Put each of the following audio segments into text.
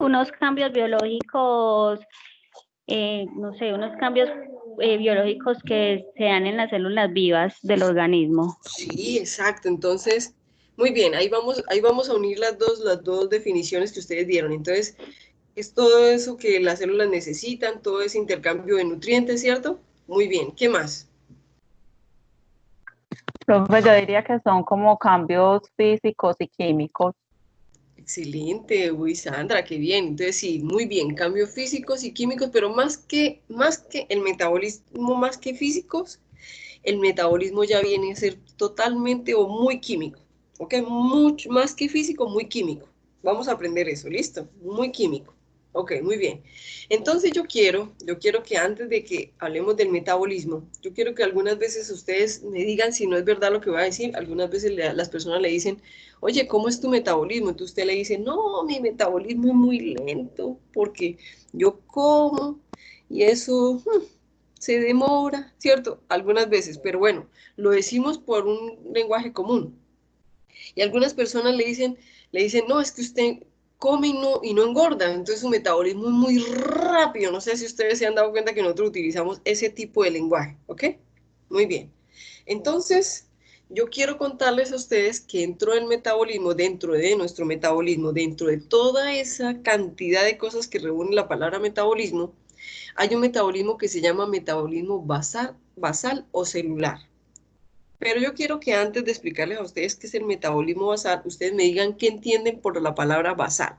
unos cambios biológicos, no sé, unos cambios biológicos que se dan en las células vivas del organismo. Sí, exacto. Entonces, muy bien, ahí vamos a unir las dos definiciones que ustedes dieron. Entonces, es todo eso que las células necesitan, todo ese intercambio de nutrientes, ¿cierto? Muy bien, ¿qué más? Profe, yo diría que son como cambios físicos y químicos. Excelente, uy, Sandra, qué bien. Entonces, sí, muy bien, cambios físicos y químicos, pero más que el metabolismo, más que físicos, el metabolismo ya viene a ser totalmente o muy químico, ¿ok? Mucho más que físico, muy químico. Vamos a aprender eso, ¿listo? Muy químico. Ok, muy bien. Entonces yo quiero que antes de que hablemos del metabolismo, yo quiero que algunas veces ustedes me digan si no es verdad lo que voy a decir. Algunas veces las personas le dicen, oye, ¿cómo es tu metabolismo? Entonces usted le dice, no, mi metabolismo es muy lento porque yo como y eso se demora, ¿cierto? Algunas veces, pero bueno, lo decimos por un lenguaje común. Y algunas personas le dicen, no, es que usted come y no engorda, entonces su metabolismo es muy rápido. No sé si ustedes se han dado cuenta que nosotros utilizamos ese tipo de lenguaje, ¿ok? Muy bien. Entonces, yo quiero contarles a ustedes que dentro del metabolismo, dentro de nuestro metabolismo, dentro de toda esa cantidad de cosas que reúne la palabra metabolismo, hay un metabolismo que se llama metabolismo basal o celular. Pero yo quiero que antes de explicarles a ustedes qué es el metabolismo basal, ustedes me digan qué entienden por la palabra basal.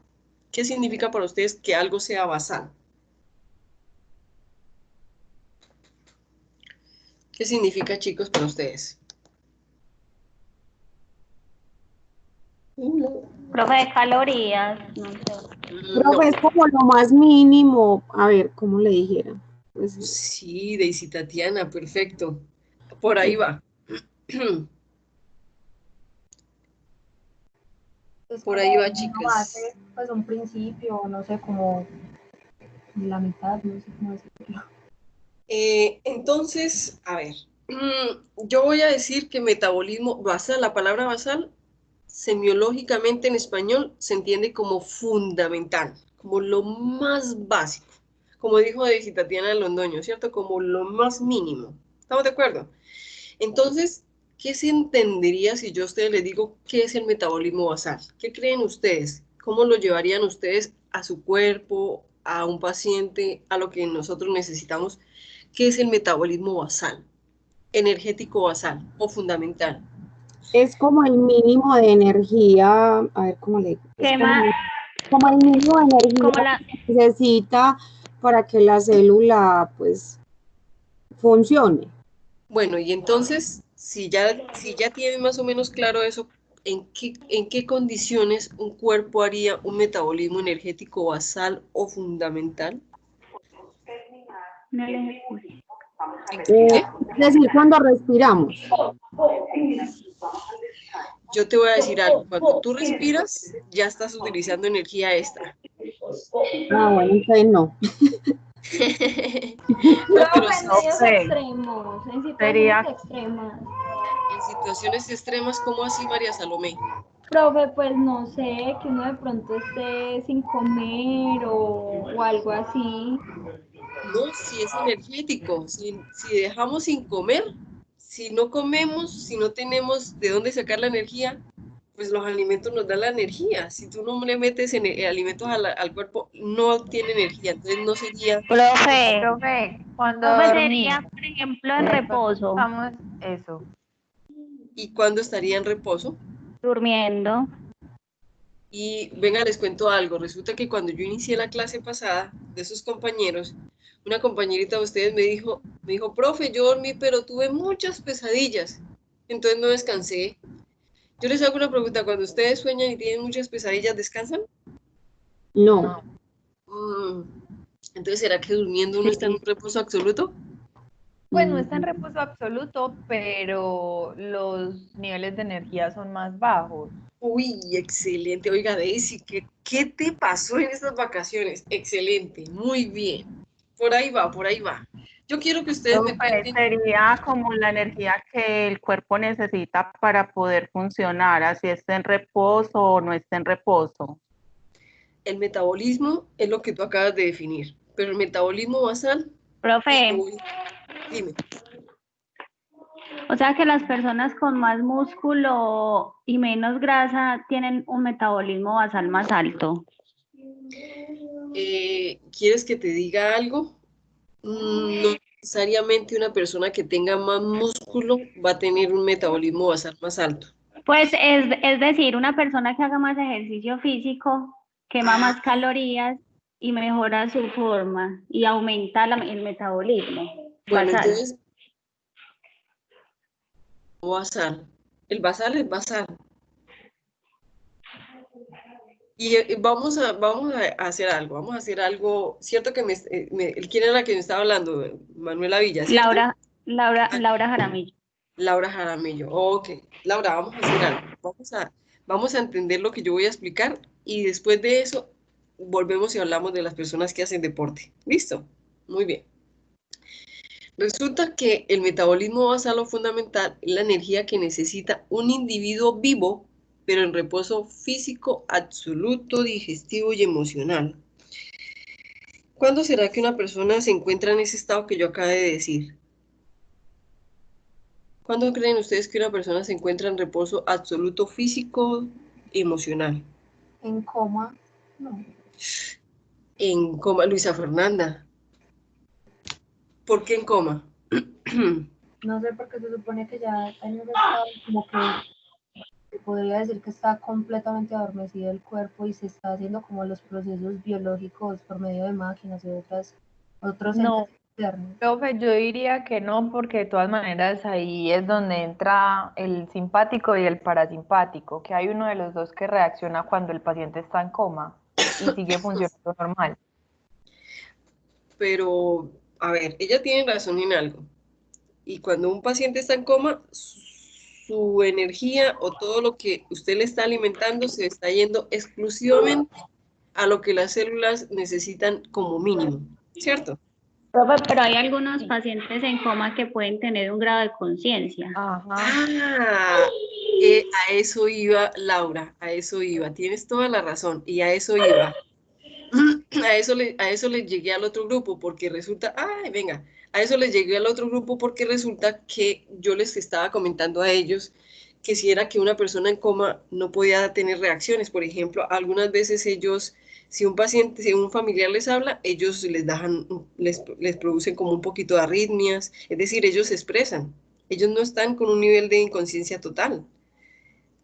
¿Qué significa para ustedes que algo sea basal? ¿Qué significa, chicos, para ustedes? Profe de calorías, no sé. No. Profe, es como lo más mínimo, a ver, ¿cómo le dijera? Pues, Sí, Daisy Tatiana, perfecto. Por ahí va. Es Por como ahí va, una chicas. base, pues un principio, no sé, como la mitad, no sé cómo decirlo. Entonces, a ver, yo voy a decir que metabolismo basal, la palabra basal, semiológicamente en español se entiende como fundamental, como lo más básico, como dijo Daisy Tatiana Londoño, ¿cierto? Como lo más mínimo. ¿Estamos de acuerdo? Entonces, ¿qué se entendería si yo a ustedes les digo qué es el metabolismo basal? ¿Qué creen ustedes? ¿Cómo lo llevarían ustedes a su cuerpo, a un paciente, a lo que nosotros necesitamos? ¿Qué es el metabolismo basal? Energético basal o fundamental. es como el mínimo de energía, a ver cómo le digo, es ¿Qué más? como el mínimo de energía Como la, que necesita para que la célula pues funcione. Bueno, y entonces, si ya tienen más o menos claro eso, en qué condiciones un cuerpo haría un metabolismo energético basal o fundamental? no le escuché. ¿En Es qué? decir, cuando respiramos. Yo te voy a decir algo. Cuando tú respiras, ya estás utilizando energía extra. Ah, bueno, entonces no. No, pero Profe, en sí, sí, medios sí. Profe, extremos, en situaciones sería, extremas. En situaciones extremas, ¿cómo así, María Salomé? Profe, pues no sé, que uno de pronto esté sin comer o algo así. No, si es energético. Si dejamos sin comer, si no comemos, si no tenemos de dónde sacar la energía, pues los alimentos nos dan la energía. Si tú no le metes alimentos al cuerpo, no tiene energía. Entonces no sería Profe, profe, cuando profe dormimos, sería, por ejemplo, en reposo, vamos, eso. y cuándo estaría en reposo. durmiendo. Y venga, les cuento algo. Resulta que cuando yo inicié la clase pasada de sus compañeros, una compañerita de ustedes me dijo, profe, yo dormí, pero tuve muchas pesadillas. Entonces no descansé. Yo les hago una pregunta. Cuando ustedes sueñan y tienen muchas pesadillas, ¿descansan? No. Mm, Entonces, ¿será que durmiendo uno está en un reposo absoluto? Pues no está en reposo absoluto, pero los niveles de energía son más bajos. Uy, excelente. Oiga, Daisy, ¿qué te pasó en estas vacaciones? Excelente, muy bien. Por ahí va, por ahí va. Yo quiero que ustedes me Profe, cuenten. sería como la energía que el cuerpo necesita para poder funcionar, así esté en reposo o no esté en reposo. El metabolismo es lo que tú acabas de definir, pero el metabolismo basal, Profe, dime. o sea que las personas con más músculo y menos grasa tienen un metabolismo basal más alto. ¿Quieres que te diga algo? No necesariamente una persona que tenga más músculo va a tener un metabolismo basal más alto. Pues es decir, una persona que haga más ejercicio físico, quema más calorías y mejora su forma y aumenta el metabolismo Bueno, basal. entonces, basal. El basal es basal. Y vamos a hacer algo, vamos a hacer algo. Cierto que ¿quién era la que me estaba hablando? Manuela Villa, ¿cierto? Laura Jaramillo. Laura Jaramillo. Ok, Laura, vamos a hacer algo. Vamos a entender lo que yo voy a explicar y después de eso volvemos y hablamos de las personas que hacen deporte. ¿Listo? Muy bien. Resulta que el metabolismo basal o fundamental es la energía que necesita un individuo vivo, pero en reposo físico absoluto, digestivo y emocional. ¿Cuándo será que una persona se encuentra en ese estado que yo acabé de decir? ¿Cuándo creen ustedes que una persona se encuentra en reposo absoluto físico y emocional? En coma, no. En coma, Luisa Fernanda. ¿Por qué en coma? No sé, porque se supone que ya en ese estado como que se podría decir que está completamente adormecido el cuerpo y se está haciendo como los procesos biológicos por medio de máquinas y otros No. entes externos. Profe, yo diría que no, porque de todas maneras ahí es donde entra el simpático y el parasimpático, que hay uno de los dos que reacciona cuando el paciente está en coma y sigue funcionando normal. Pero, a ver, ella tiene razón en algo. Y cuando un paciente está en coma, su energía o todo lo que usted le está alimentando se está yendo exclusivamente a lo que las células necesitan como mínimo, ¿cierto? Profe, pero hay algunos pacientes en coma que pueden tener un grado de conciencia. Ajá. Ah, a eso iba, Laura, a eso iba. Tienes toda la razón y a eso iba. A eso le llegué al otro grupo porque resulta, ay, venga, a eso les llegué al otro grupo porque resulta que yo les estaba comentando a ellos que si era que una persona en coma no podía tener reacciones, por ejemplo, algunas veces ellos, si un paciente, si un familiar les habla, ellos les producen como un poquito de arritmias, es decir, ellos se expresan, ellos no están con un nivel de inconsciencia total.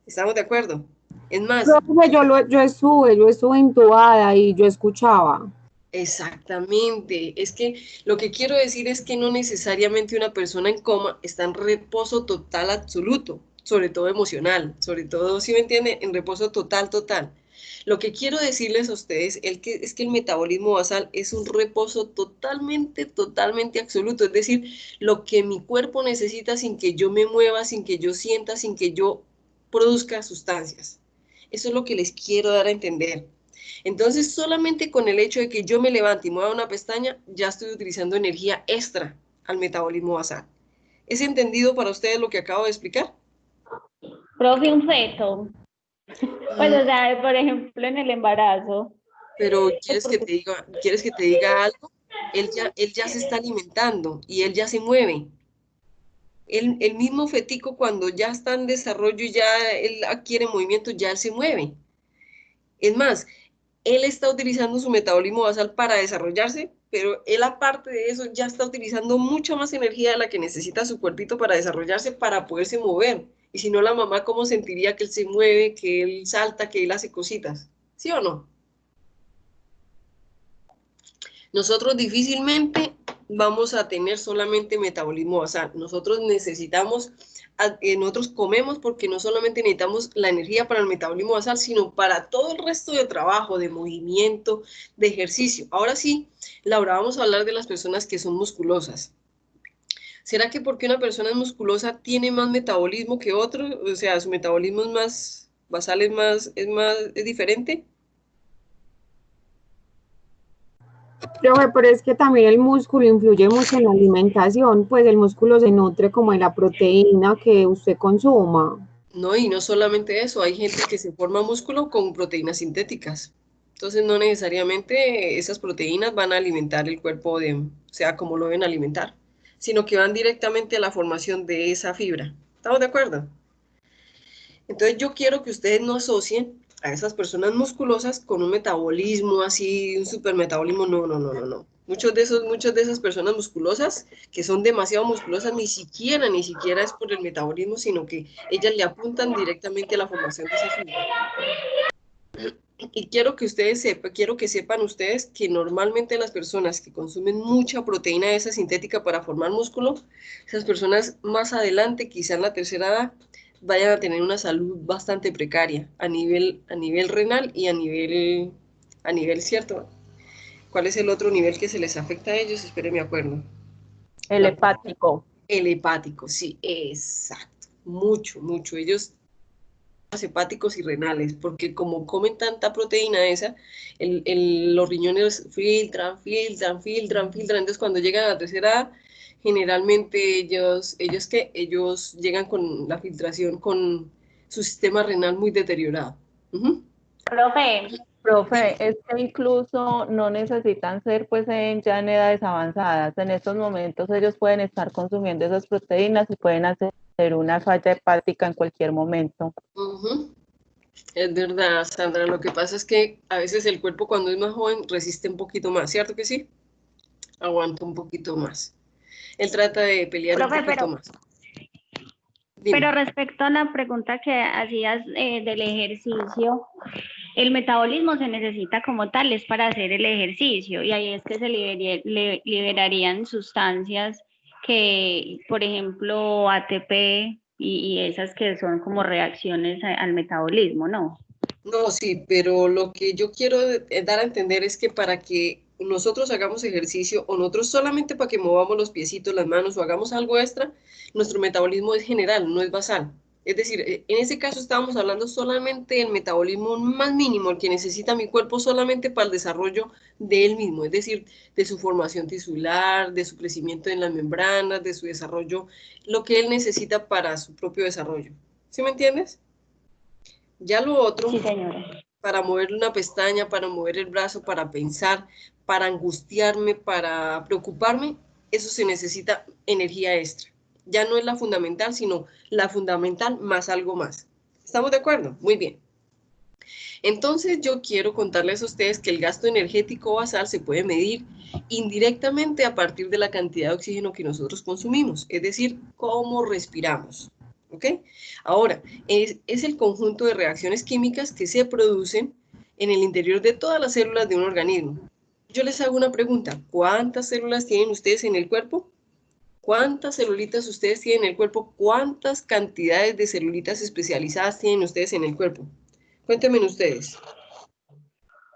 ¿Estamos de acuerdo? Es más, Yo estuve intubada y yo escuchaba. exactamente, es que lo que quiero decir es que no necesariamente una persona en coma está en reposo total absoluto, sobre todo emocional, sobre todo, si me entiende, en reposo total, total. Lo que quiero decirles a ustedes es que el metabolismo basal es un reposo totalmente, totalmente absoluto, es decir, lo que mi cuerpo necesita sin que yo me mueva, sin que yo sienta, sin que yo produzca sustancias. Eso es lo que les quiero dar a entender. Entonces, solamente con el hecho de que yo me levante y mueva una pestaña, ya estoy utilizando energía extra al metabolismo basal. ¿Es entendido para ustedes lo que acabo de explicar? Profe, un feto. Pues, o sea, por ejemplo, en el embarazo. Pero ¿quieres que te diga algo? Él ya se está alimentando y él ya se mueve. El mismo fetico cuando ya está en desarrollo y ya él adquiere movimiento, ya él se mueve. Es más, él está utilizando su metabolismo basal para desarrollarse, pero él aparte de eso ya está utilizando mucha más energía de la que necesita su cuerpito para desarrollarse, para poderse mover. Y si no, la mamá, ¿cómo sentiría que él se mueve, que él salta, que él hace cositas? ¿Sí o no? Nosotros difícilmente vamos a tener solamente metabolismo basal. Nosotros nosotros comemos porque no solamente necesitamos la energía para el metabolismo basal, sino para todo el resto de trabajo, de movimiento, de ejercicio. Ahora sí, Laura, vamos a hablar de las personas que son musculosas. ¿Será que porque una persona es musculosa tiene más metabolismo que otro? O sea, su metabolismo es más basal, es diferente. Profe, pero es que también el músculo influye mucho en la alimentación, pues el músculo se nutre como de la proteína que usted consuma. No, y no solamente eso, hay gente que se forma músculo con proteínas sintéticas. Entonces no necesariamente esas proteínas van a alimentar el cuerpo o sea, como lo deben alimentar, sino que van directamente a la formación de esa fibra. ¿Estamos de acuerdo? Entonces yo quiero que ustedes no asocien a esas personas musculosas con un metabolismo así, un supermetabolismo. No, no, no, no, no. Muchas de esas personas musculosas, que son demasiado musculosas, ni siquiera es por el metabolismo, sino que ellas le apuntan directamente a la formación de esa fibra. Y quiero que sepan ustedes que normalmente las personas que consumen mucha proteína esa sintética para formar músculo, esas personas más adelante, quizá en la tercera edad, vayan a tener una salud bastante precaria a nivel renal y a nivel, ¿cierto? ¿Cuál es el otro nivel que se les afecta a ellos? Esperen, me acuerdo. El hepático. El hepático, sí, exacto. Mucho, mucho. Ellos hepáticos y renales, porque como comen tanta proteína esa, los riñones filtran, entonces cuando llegan a la tercera edad, generalmente ellos llegan con la filtración, con su sistema renal muy deteriorado. Profe, es que incluso no necesitan ser pues ya en edades avanzadas. En estos momentos ellos pueden estar consumiendo esas proteínas y pueden hacer una falla hepática en cualquier momento. Es verdad, Sandra, lo que pasa es que a veces el cuerpo cuando es más joven resiste un poquito más, ¿cierto que sí? Aguanta un poquito más. Él trata de pelear Profe, un poquito más. Dime. Pero respecto a la pregunta que hacías del ejercicio, el metabolismo se necesita como tal, es para hacer el ejercicio, y ahí es que se liberarían sustancias que, por ejemplo, ATP y esas que son como reacciones al metabolismo, ¿no? No, sí, pero lo que yo quiero dar a entender es que para que nosotros hagamos ejercicio o nosotros solamente para que movamos los piecitos, las manos o hagamos algo extra, nuestro metabolismo es general, no es basal. Es decir, en ese caso estábamos hablando solamente del metabolismo más mínimo, el que necesita mi cuerpo solamente para el desarrollo de él mismo, es decir, de su formación tisular, de su crecimiento en las membranas, de su desarrollo, lo que él necesita para su propio desarrollo. ¿Sí me entiendes? Ya lo otro, Sí, señora. para mover una pestaña, para mover el brazo, para pensar, para angustiarme, para preocuparme, eso se necesita energía extra. Ya no es la fundamental, sino la fundamental más algo más. ¿Estamos de acuerdo? Muy bien. Entonces yo quiero contarles a ustedes que el gasto energético basal se puede medir indirectamente a partir de la cantidad de oxígeno que nosotros consumimos, es decir, cómo respiramos. ¿Ok? Ahora, es el conjunto de reacciones químicas que se producen en el interior de todas las células de un organismo. Yo les hago una pregunta, ¿cuántas células tienen ustedes en el cuerpo? ¿Cuántas celulitas ustedes tienen en el cuerpo? ¿Cuántas cantidades de celulitas especializadas tienen ustedes en el cuerpo? Cuéntenme ustedes.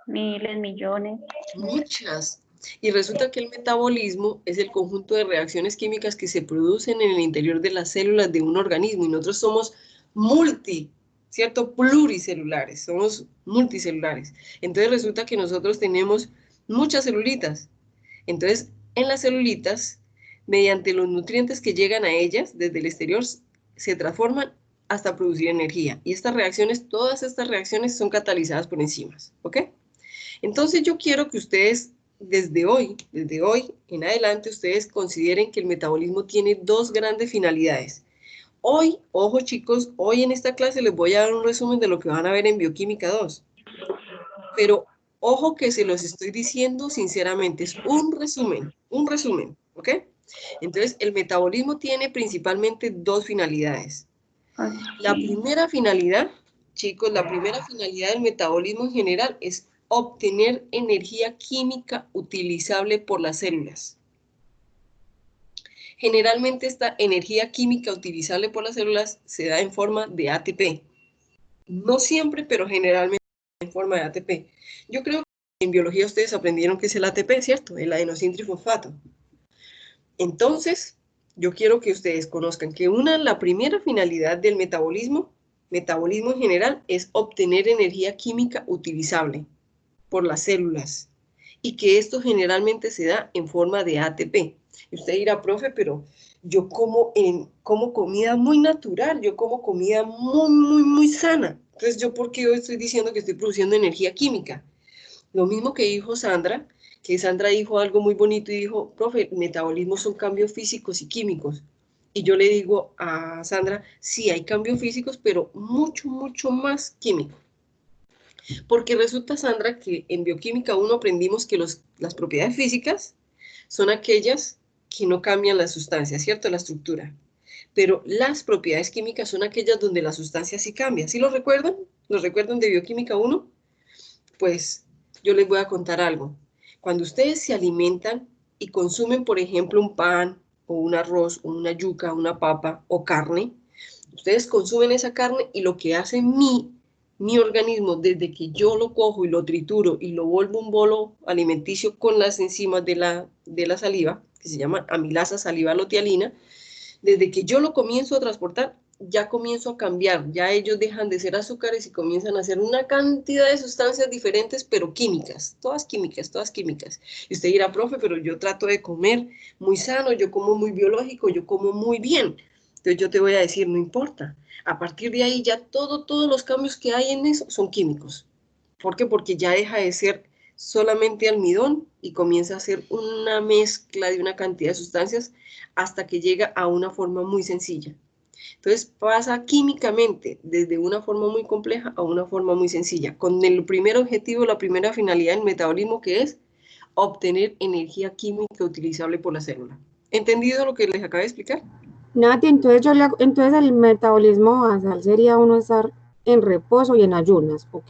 Miles, millones. Muchas. Y resulta que el metabolismo es el conjunto de reacciones químicas que se producen en el interior de las células de un organismo. Y nosotros somos pluricelulares, somos multicelulares. Entonces resulta que nosotros tenemos muchas celulitas. Entonces, en las celulitas, mediante los nutrientes que llegan a ellas desde el exterior, se transforman hasta producir energía. Y todas estas reacciones son catalizadas por enzimas. ¿Ok? Entonces yo quiero que ustedes desde hoy en adelante, ustedes consideren que el metabolismo tiene dos grandes finalidades. Hoy, ojo chicos, hoy en esta clase les voy a dar un resumen de lo que van a ver en Bioquímica 2. Pero ojo que se los estoy diciendo sinceramente, es un resumen, ¿ok? Entonces, el metabolismo tiene principalmente dos finalidades. La primera finalidad, chicos, la primera finalidad del metabolismo en general es obtener energía química utilizable por las células. Generalmente esta energía química utilizable por las células se da en forma de ATP. No siempre, pero generalmente en forma de ATP. Yo creo que en biología ustedes aprendieron qué es el ATP, ¿cierto? El adenosintrifosfato. Entonces, yo quiero que ustedes conozcan que la primera finalidad del metabolismo en general, es obtener energía química utilizable por las células y que esto generalmente se da en forma de ATP. Y usted dirá, profe, pero yo como comida muy natural, yo como comida muy, muy, muy sana. Entonces, ¿yo por qué hoy estoy diciendo que estoy produciendo energía química? Lo mismo que dijo Sandra, que Sandra dijo algo muy bonito y dijo, profe, el metabolismo son cambios físicos y químicos. Y yo le digo a Sandra, sí, hay cambios físicos, pero mucho, mucho más químicos. Porque resulta, Sandra, que en bioquímica 1 aprendimos que las propiedades físicas son aquellas que no cambian la sustancia, ¿cierto? La estructura. Pero las propiedades químicas son aquellas donde la sustancia sí cambia. ¿Sí lo recuerdan? ¿Lo recuerdan de bioquímica 1? Pues yo les voy a contar algo. Cuando ustedes se alimentan y consumen, por ejemplo, un pan o un arroz o una yuca, una papa o carne, ustedes consumen esa carne y lo que hace mi organismo, desde que yo lo cojo y lo trituro y lo vuelvo un bolo alimenticio con las enzimas de la saliva, que se llama amilasa salivalotialina, desde que yo lo comienzo a transportar, ya comienzo a cambiar, ya ellos dejan de ser azúcares y comienzan a ser una cantidad de sustancias diferentes, pero químicas, todas químicas, todas químicas. Y usted dirá, profe, pero yo trato de comer muy sano, yo como muy biológico, yo como muy bien. Entonces yo te voy a decir, no importa. A partir de ahí ya todos los cambios que hay en eso son químicos. ¿Por qué? Porque ya deja de ser solamente almidón y comienza a ser una mezcla de una cantidad de sustancias hasta que llega a una forma muy sencilla. Entonces pasa químicamente desde una forma muy compleja a una forma muy sencilla, con el primer objetivo, la primera finalidad del metabolismo, que es obtener energía química utilizable por la célula. ¿Entendido lo que les acabo de explicar? Nati, entonces el metabolismo basal sería uno estar en reposo y en ayunas, ¿ok?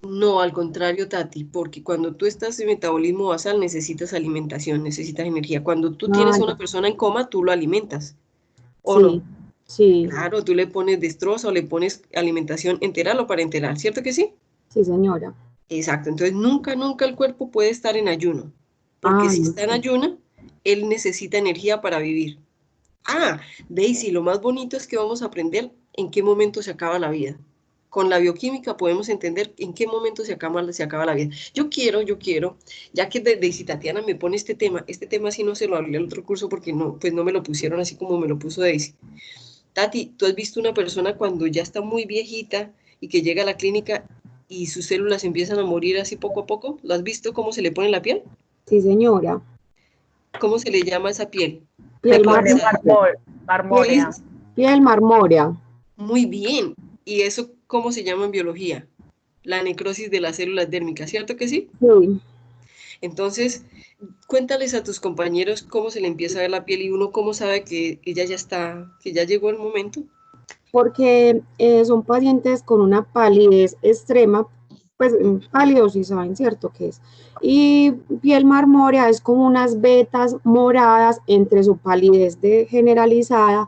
No, al contrario, Tati, porque cuando tú estás en metabolismo basal necesitas alimentación, necesitas energía. Cuando tú Ah, tienes a ya. una persona en coma, tú lo alimentas, ¿o no? Sí, sí, Claro, tú le pones destrozo o le pones alimentación enteral o parenteral, ¿cierto que sí? sí, señora. Exacto, entonces nunca, nunca el cuerpo puede estar en ayuno, porque Ah, si no está en sé. ayuno, él necesita energía para vivir. Ah, Daisy, lo más bonito es que vamos a aprender en qué momento se acaba la vida. Con la bioquímica podemos entender en qué momento se acaba la vida. Yo quiero, ya que Daisy Tatiana me pone este tema sí no se lo hablé al otro curso porque no, pues no me lo pusieron así como me lo puso Daisy. Tati, ¿tú has visto una persona cuando ya está muy viejita y que llega a la clínica y sus células empiezan a morir así poco a poco? ¿Lo has visto cómo se le pone la piel? Sí, señora. ¿Cómo se le llama esa piel? Piel Necrotizada. Marmórea. piel marmórea. Muy bien. ¿Y eso cómo se llama en biología? La necrosis de las células dérmicas, ¿cierto que sí? Sí, Entonces, cuéntales a tus compañeros cómo se le empieza a ver la piel y uno cómo sabe que ella ya está, que ya llegó el momento. porque son pacientes con una palidez extrema, pues pálidos sí saben, ¿cierto? Que es. Y piel marmórea es como unas vetas moradas entre su palidez generalizada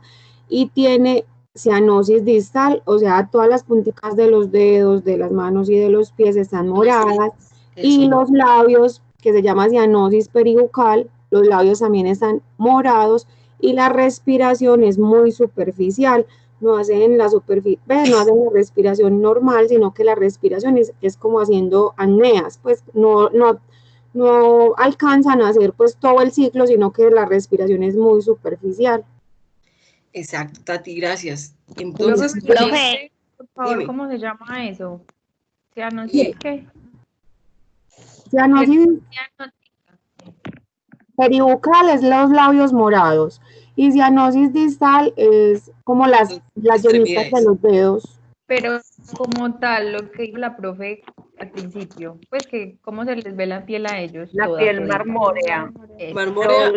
y tiene cianosis distal, o sea, todas las punticas de los dedos, de las manos y de los pies están moradas y Eso. los labios, que se llama cianosis peribucal, los labios también están morados y la respiración es muy superficial, no hacen la superficie, no hacen la respiración normal, sino que la respiración es como haciendo apneas, pues no alcanzan a hacer pues todo el ciclo, sino que la respiración es muy superficial. Exacto, Tati, gracias. Profe, Entonces, ¿me ¿cuál Profe, es? repite, por favor, Dime. cómo se llama eso? Y ¿Cianosis qué? Cianosis peribucal es los labios morados y cianosis distal es como las yemitas de extremidades. los dedos. Pero como tal, lo que dijo la profe al principio, pues que cómo se les ve la piel a ellos, La toda, piel todita. marmórea. Marmórea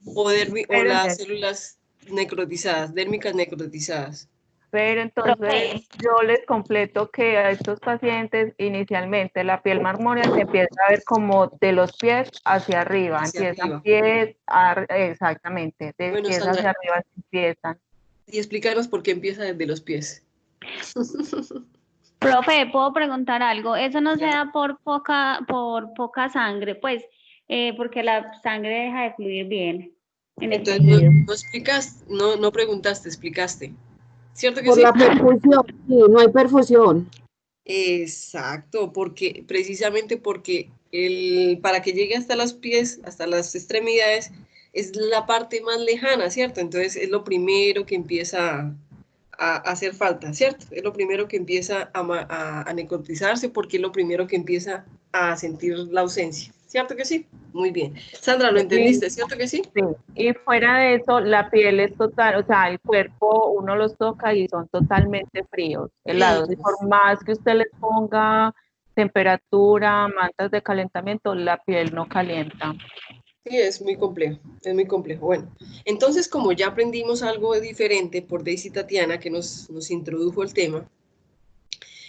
o Pero, las células necrotizadas, dérmicas necrotizadas. Pero entonces profe, yo les completo que a estos pacientes inicialmente la piel marmórea se empieza a ver como de los pies hacia arriba, Hacia empiezan arriba. pies, exactamente, de Bueno, pies Sandra, hacia arriba se empiezan. y explícanos por qué empieza desde los pies. profe, ¿puedo preguntar algo? Eso no se Claro. da por poca sangre, pues, porque la sangre deja de fluir bien en el Entonces, tejido. no explicaste, no preguntaste, explicaste. ¿Cierto que Por sí? la perfusión, sí, no hay perfusión. Exacto, porque precisamente porque para que llegue hasta los pies, hasta las extremidades, es la parte más lejana, ¿cierto? Entonces es lo primero que empieza a hacer falta, ¿cierto? Es lo primero que empieza a necrotizarse porque es lo primero que empieza a sentir la ausencia. ¿Cierto que sí? Muy bien. Sandra, ¿lo entendiste? ¿Cierto que sí? Sí, y fuera de eso, la piel es total, o sea, el cuerpo uno los toca y son totalmente fríos, helados, y por más que usted les ponga temperatura, mantas de calentamiento, la piel no calienta. Sí, es muy complejo, es muy complejo. Bueno, entonces como ya aprendimos algo diferente por Daisy Tatiana, que nos introdujo el tema,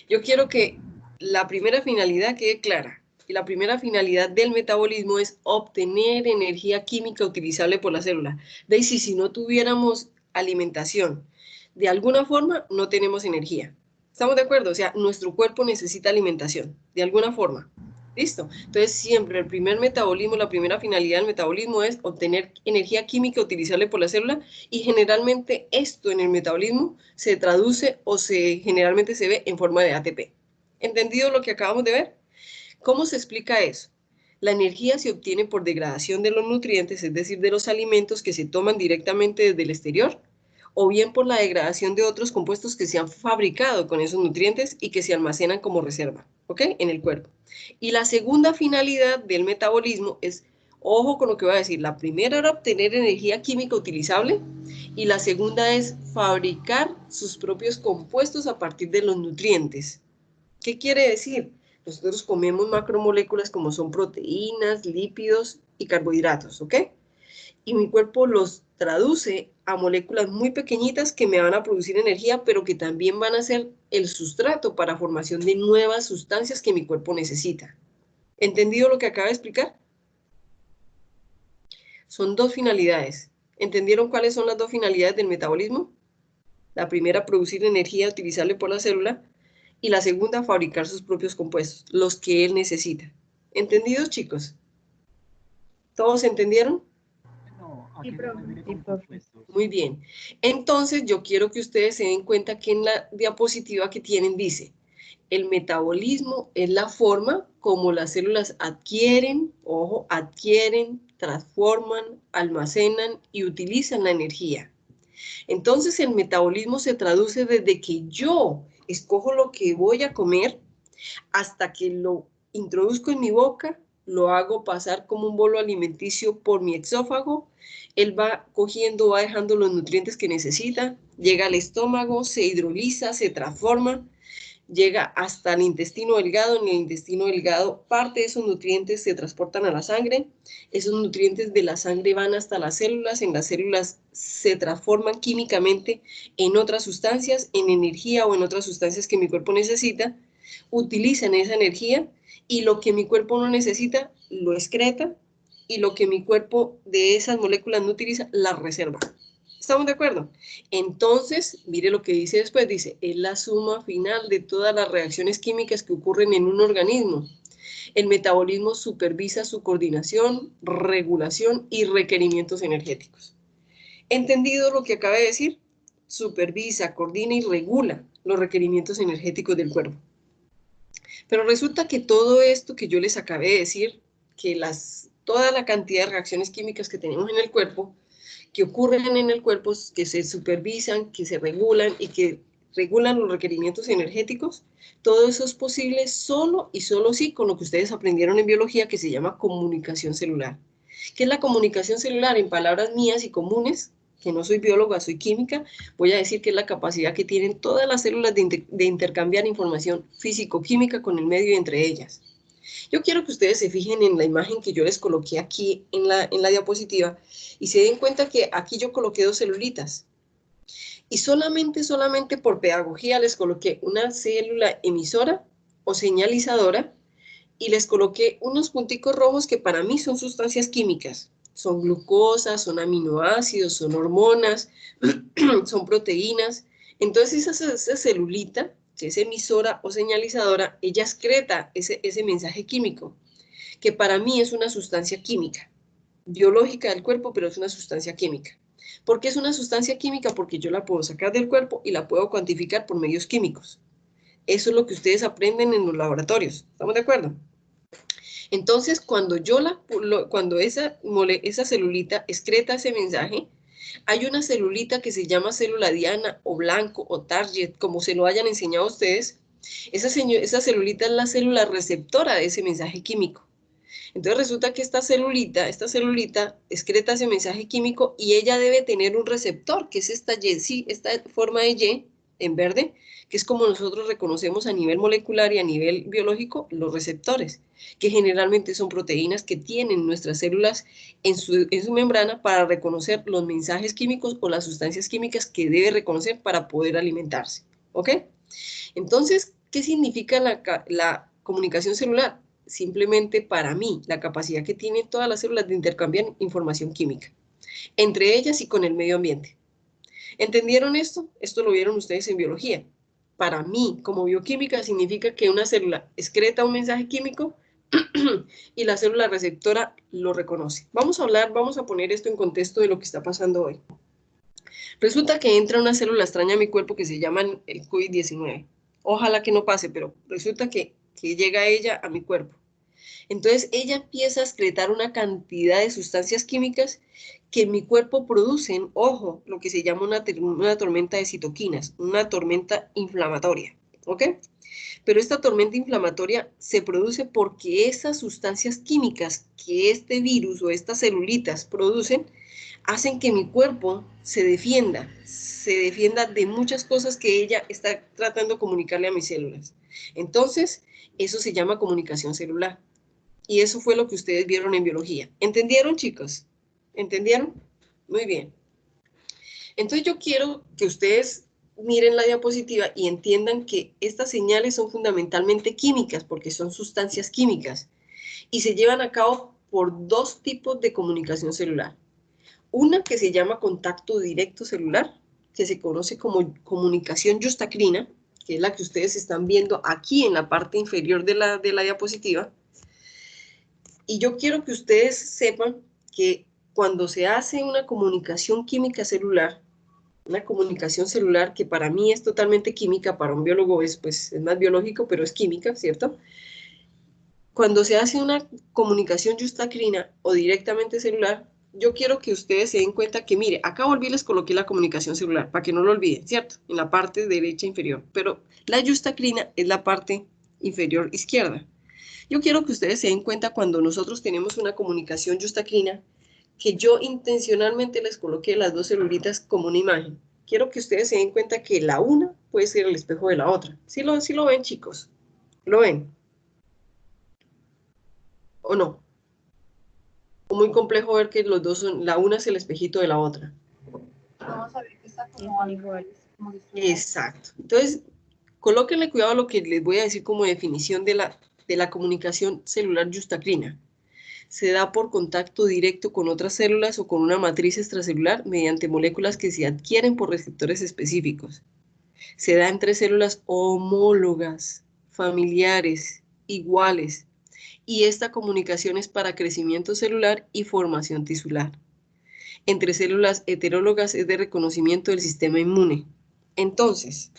yo quiero que la primera finalidad quede clara. Y la primera finalidad del metabolismo es obtener energía química utilizable por la célula. Daisy, si no tuviéramos alimentación, de alguna forma no tenemos energía. ¿Estamos de acuerdo? O sea, nuestro cuerpo necesita alimentación, de alguna forma. ¿Listo? Entonces, siempre el primer metabolismo, la primera finalidad del metabolismo es obtener energía química utilizable por la célula, y generalmente esto en el metabolismo se traduce o generalmente se ve en forma de ATP. ¿Entendido lo que acabamos de ver? ¿Cómo se explica eso? La energía se obtiene por degradación de los nutrientes, es decir, de los alimentos que se toman directamente desde el exterior, o bien por la degradación de otros compuestos que se han fabricado con esos nutrientes y que se almacenan como reserva, ¿ok? En el cuerpo. Y la segunda finalidad del metabolismo es, ojo con lo que voy a decir, la primera era obtener energía química utilizable y la segunda es fabricar sus propios compuestos a partir de los nutrientes. ¿Qué quiere decir? Nosotros comemos macromoléculas como son proteínas, lípidos y carbohidratos, ¿ok? Y mi cuerpo los traduce a moléculas muy pequeñitas que me van a producir energía, pero que también van a ser el sustrato para formación de nuevas sustancias que mi cuerpo necesita. ¿Entendido lo que acabo de explicar? Son dos finalidades. ¿Entendieron cuáles son las dos finalidades del metabolismo? La primera, producir energía utilizable por la célula, y la segunda, fabricar sus propios compuestos, los que él necesita. ¿Entendidos, chicos? ¿Todos entendieron? Muy bien. Entonces, yo quiero que ustedes se den cuenta que en la diapositiva que tienen dice, el metabolismo es la forma como las células adquieren, ojo, adquieren, transforman, almacenan y utilizan la energía. Entonces, el metabolismo se traduce desde que yo escojo lo que voy a comer hasta que lo introduzco en mi boca, lo hago pasar como un bolo alimenticio por mi exófago, él va cogiendo, va dejando los nutrientes que necesita, llega al estómago, se hidroliza, se transforma, llega hasta el intestino delgado. En el intestino delgado parte de esos nutrientes se transportan a la sangre, esos nutrientes de la sangre van hasta las células, en las células se transforman químicamente en otras sustancias, en energía o en otras sustancias que mi cuerpo necesita, utilizan esa energía y lo que mi cuerpo no necesita lo excreta y lo que mi cuerpo de esas moléculas no utiliza la reserva. ¿Estamos de acuerdo? Entonces, mire lo que dice después, dice, es la suma final de todas las reacciones químicas que ocurren en un organismo. El metabolismo supervisa su coordinación, regulación y requerimientos energéticos. ¿Entendido lo que acaba de decir? Supervisa, coordina y regula los requerimientos energéticos del cuerpo. Pero resulta que todo esto que yo les acabé de decir, que toda la cantidad de reacciones químicas que tenemos en el cuerpo, que ocurren en el cuerpo, que se supervisan, que se regulan y que regulan los requerimientos energéticos, todo eso es posible solo y solo sí con lo que ustedes aprendieron en biología, que se llama comunicación celular. ¿Qué es la comunicación celular? En palabras mías y comunes, que no soy bióloga, soy química, voy a decir que es la capacidad que tienen todas las células de intercambiar información físico-química con el medio y entre ellas. Yo quiero que ustedes se fijen en la imagen que yo les coloqué aquí en la diapositiva y se den cuenta que aquí yo coloqué dos celulitas. Y solamente por pedagogía les coloqué una célula emisora o señalizadora y les coloqué unos punticos rojos que para mí son sustancias químicas. Son glucosas, son aminoácidos, son hormonas, son proteínas. Entonces esa celulita, que es emisora o señalizadora, ella excreta ese mensaje químico, que para mí es una sustancia química, biológica del cuerpo, pero es una sustancia química. ¿Por qué es una sustancia química? Porque yo la puedo sacar del cuerpo y la puedo cuantificar por medios químicos. Eso es lo que ustedes aprenden en los laboratorios. ¿Estamos de acuerdo? Entonces, cuando esa celulita excreta ese mensaje, hay una celulita que se llama célula diana o blanco o target, como se lo hayan enseñado a ustedes, Esa celulita es la célula receptora de ese mensaje químico. Entonces resulta que esta celulita excreta ese mensaje químico y ella debe tener un receptor, que es esta forma de Y en verde, que es como nosotros reconocemos a nivel molecular y a nivel biológico los receptores, que generalmente son proteínas que tienen nuestras células en su membrana para reconocer los mensajes químicos o las sustancias químicas que debe reconocer para poder alimentarse. ¿Ok? Entonces, ¿qué significa la comunicación celular? Simplemente para mí, la capacidad que tienen todas las células de intercambiar información química, entre ellas y con el medio ambiente. ¿Entendieron esto? Esto lo vieron ustedes en biología. Para mí, como bioquímica, significa que una célula excreta un mensaje químico y la célula receptora lo reconoce. Vamos a poner esto en contexto de lo que está pasando hoy. Resulta que entra una célula extraña a mi cuerpo que se llama el COVID-19. Ojalá que no pase, pero resulta que llega ella a mi cuerpo. Entonces ella empieza a excretar una cantidad de sustancias químicas que en mi cuerpo producen, ojo, lo que se llama una tormenta de citoquinas, una tormenta inflamatoria, ¿ok? Pero esta tormenta inflamatoria se produce porque esas sustancias químicas que este virus o estas celulitas producen hacen que mi cuerpo se defienda de muchas cosas que ella está tratando de comunicarle a mis células. Entonces, eso se llama comunicación celular. Y eso fue lo que ustedes vieron en biología. ¿Entendieron, chicos? ¿Entendieron? Muy bien. Entonces yo quiero que ustedes miren la diapositiva y entiendan que estas señales son fundamentalmente químicas, porque son sustancias químicas, y se llevan a cabo por dos tipos de comunicación celular. Una que se llama contacto directo celular, que se conoce como comunicación yustacrina, que es la que ustedes están viendo aquí en la parte inferior de la diapositiva. Y yo quiero que ustedes sepan que cuando se hace una comunicación química celular, una comunicación celular que para mí es totalmente química, para un biólogo es más biológico, pero es química, ¿cierto? Cuando se hace una comunicación yustacrina o directamente celular, yo quiero que ustedes se den cuenta que, mire, acá volví y les coloqué la comunicación celular, para que no lo olviden, ¿cierto? En la parte derecha inferior, pero la yustacrina es la parte inferior izquierda. Yo quiero que ustedes se den cuenta cuando nosotros tenemos una comunicación yustacrina, que yo intencionalmente les coloqué las dos celulitas como una imagen. Quiero que ustedes se den cuenta que la una puede ser el espejo de la otra. ¿Sí lo ven, chicos? ¿Lo ven? ¿O no? ¿O muy complejo ver que los dos son, la una es el espejito de la otra? Vamos a ver que está como igual. Exacto. Entonces, colóquenle cuidado a lo que les voy a decir como definición de la comunicación celular yustacrina. Se da por contacto directo con otras células o con una matriz extracelular mediante moléculas que se adquieren por receptores específicos. Se da entre células homólogas, familiares, iguales, y esta comunicación es para crecimiento celular y formación tisular. Entre células heterólogas es de reconocimiento del sistema inmune. Entonces,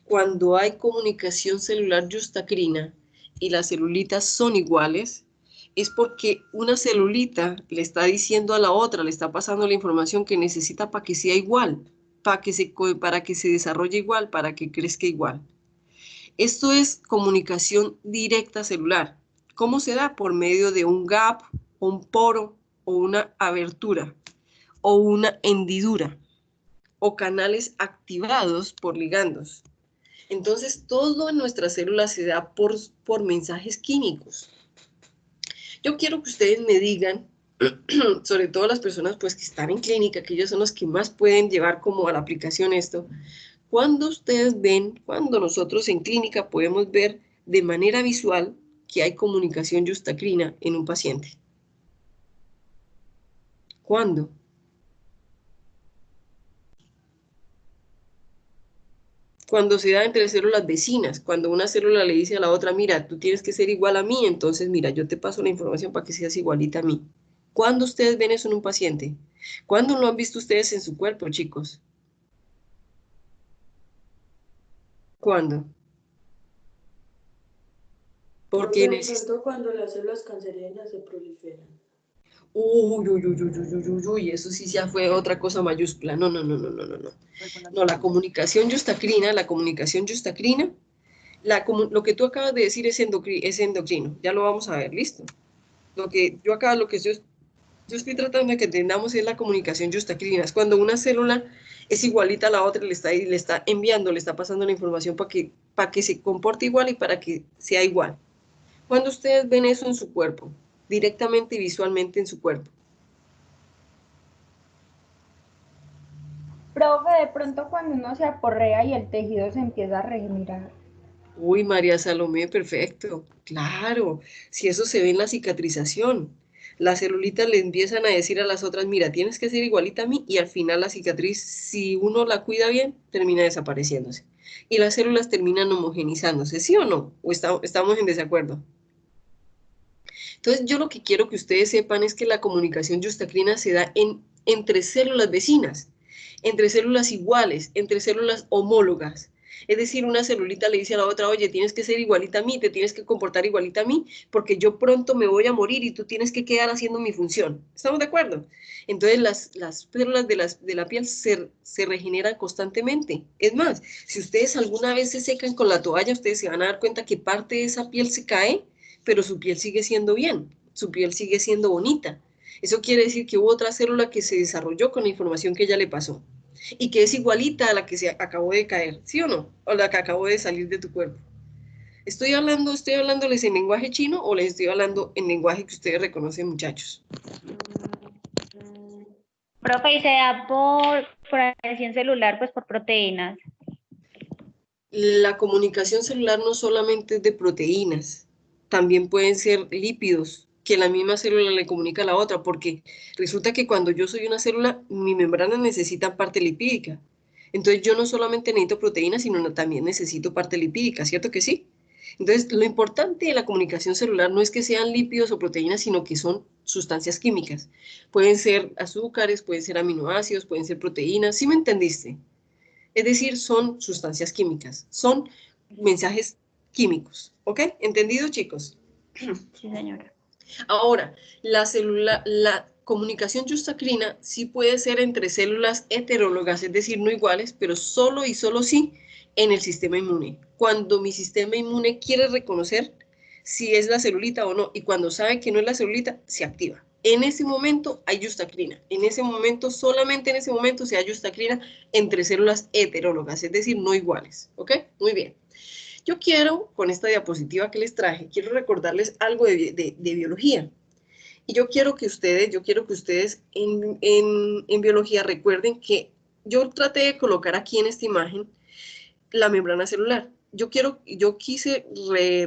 cuando hay comunicación celular yustacrina y las celulitas son iguales, es porque una celulita le está diciendo a la otra, le está pasando la información que necesita para que sea igual, para que se desarrolle igual, para que crezca igual. Esto es comunicación directa celular. ¿Cómo se da? Por medio de un gap, un poro o una abertura o una hendidura o canales activados por ligandos. Entonces, todo en nuestras células se da por mensajes químicos. Yo quiero que ustedes me digan, sobre todo las personas pues que están en clínica, que ellos son los que más pueden llevar como a la aplicación esto, cuando ustedes ven, cuando nosotros en clínica podemos ver de manera visual que hay comunicación yustacrina en un paciente. ¿Cuándo? Cuando se da entre células vecinas, cuando una célula le dice a la otra, mira, tú tienes que ser igual a mí, entonces mira, yo te paso la información para que seas igualita a mí. ¿Cuándo ustedes ven eso en un paciente? ¿Cuándo lo han visto ustedes en su cuerpo, chicos? ¿Cuándo? Porque cuando las células cancerígenas se proliferan. Uy, eso sí ya fue otra cosa mayúscula. No. No, la comunicación yustacrina Lo que tú acabas de decir es endocrino, ya lo vamos a ver, listo. Lo que yo estoy tratando de que entendamos es la comunicación yustacrina. Es cuando una célula es igualita a la otra, le está enviando, le está pasando la información para que se comporte igual y para que sea igual. Cuando ustedes ven eso en su cuerpo, directamente y visualmente en su cuerpo. Profe, de pronto cuando uno se aporrea y el tejido se empieza a regenerar. Uy, María Salomé, perfecto. Claro, si eso se ve en la cicatrización. Las celulitas le empiezan a decir a las otras, mira, tienes que ser igualita a mí, y al final la cicatriz, si uno la cuida bien, termina desapareciéndose. Y las células terminan homogenizándose, ¿sí o no? ¿O estamos en desacuerdo? Entonces, yo lo que quiero que ustedes sepan es que la comunicación yustacrina se da entre células vecinas, entre células iguales, entre células homólogas. Es decir, una celulita le dice a la otra, oye, tienes que ser igualita a mí, te tienes que comportar igualita a mí, porque yo pronto me voy a morir y tú tienes que quedar haciendo mi función. ¿Estamos de acuerdo? Entonces, las células de la piel se regeneran constantemente. Es más, si ustedes alguna vez se secan con la toalla, ustedes se van a dar cuenta que parte de esa piel se cae, pero su piel sigue siendo bien, su piel sigue siendo bonita. Eso quiere decir que hubo otra célula que se desarrolló con la información que ella le pasó y que es igualita a la que se acabó de caer, ¿sí o no? O la que acabó de salir de tu cuerpo. Estoy hablándoles en lenguaje chino o les estoy hablando en lenguaje que ustedes reconocen, muchachos. Profe, y se da por adhesión celular, pues por proteínas. La comunicación celular no solamente es de proteínas, también pueden ser lípidos que la misma célula le comunica a la otra, porque resulta que cuando yo soy una célula, mi membrana necesita parte lipídica. Entonces yo no solamente necesito proteínas, sino también necesito parte lipídica, ¿cierto que sí? Entonces lo importante de la comunicación celular no es que sean lípidos o proteínas, sino que son sustancias químicas. Pueden ser azúcares, pueden ser aminoácidos, pueden ser proteínas, ¿sí me entendiste? Es decir, son sustancias químicas, son mensajes químicos, ¿ok? ¿Entendido, chicos? Sí, señora. Ahora, la comunicación yustacrina sí puede ser entre células heterólogas, es decir, no iguales, pero solo y solo sí en el sistema inmune. Cuando mi sistema inmune quiere reconocer si es la celulita o no, y cuando sabe que no es la celulita, se activa. En ese momento hay yustacrina. En ese momento, solamente en ese momento se da yustacrina entre células heterólogas, es decir, no iguales. ¿Ok? Muy bien. Yo quiero, con esta diapositiva que les traje, quiero recordarles algo de biología. Y yo quiero que ustedes en biología recuerden que yo traté de colocar aquí en esta imagen la membrana celular. Yo quise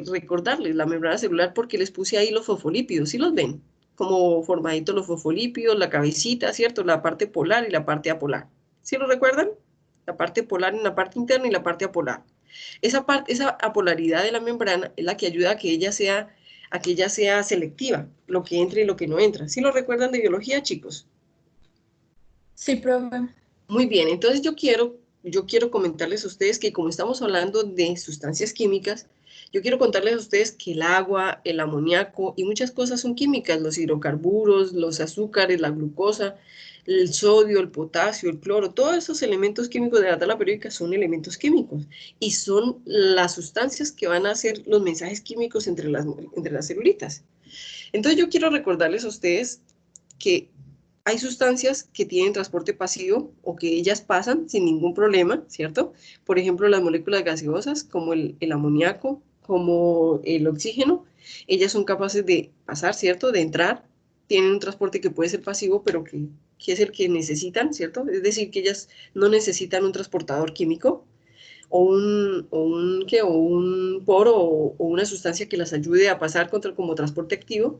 recordarles la membrana celular porque les puse ahí los fosfolípidos, ¿sí los ven? Como formaditos los fosfolípidos, la cabecita, ¿cierto? La parte polar y la parte apolar. ¿Sí lo recuerdan? La parte polar en la parte interna y la parte apolar. Esa apolaridad de la membrana es la que ayuda a que ella sea selectiva, lo que entra y lo que no entra. ¿Sí lo recuerdan de biología, chicos? Sí, profe. Muy bien, entonces yo quiero comentarles a ustedes que como estamos hablando de sustancias químicas, yo quiero contarles a ustedes que el agua, el amoníaco y muchas cosas son químicas, los hidrocarburos, los azúcares, la glucosa, el sodio, el potasio, el cloro, todos esos elementos químicos de la tabla periódica son elementos químicos y son las sustancias que van a hacer los mensajes químicos entre las celulitas. Entonces yo quiero recordarles a ustedes que hay sustancias que tienen transporte pasivo o que ellas pasan sin ningún problema, ¿cierto? Por ejemplo, las moléculas gaseosas como el amoníaco, como el oxígeno, ellas son capaces de pasar, ¿cierto? De entrar, tienen un transporte que puede ser pasivo, pero que es el que necesitan, ¿cierto? Es decir, que ellas no necesitan un transportador químico o un poro o una sustancia que las ayude a pasar como transporte activo.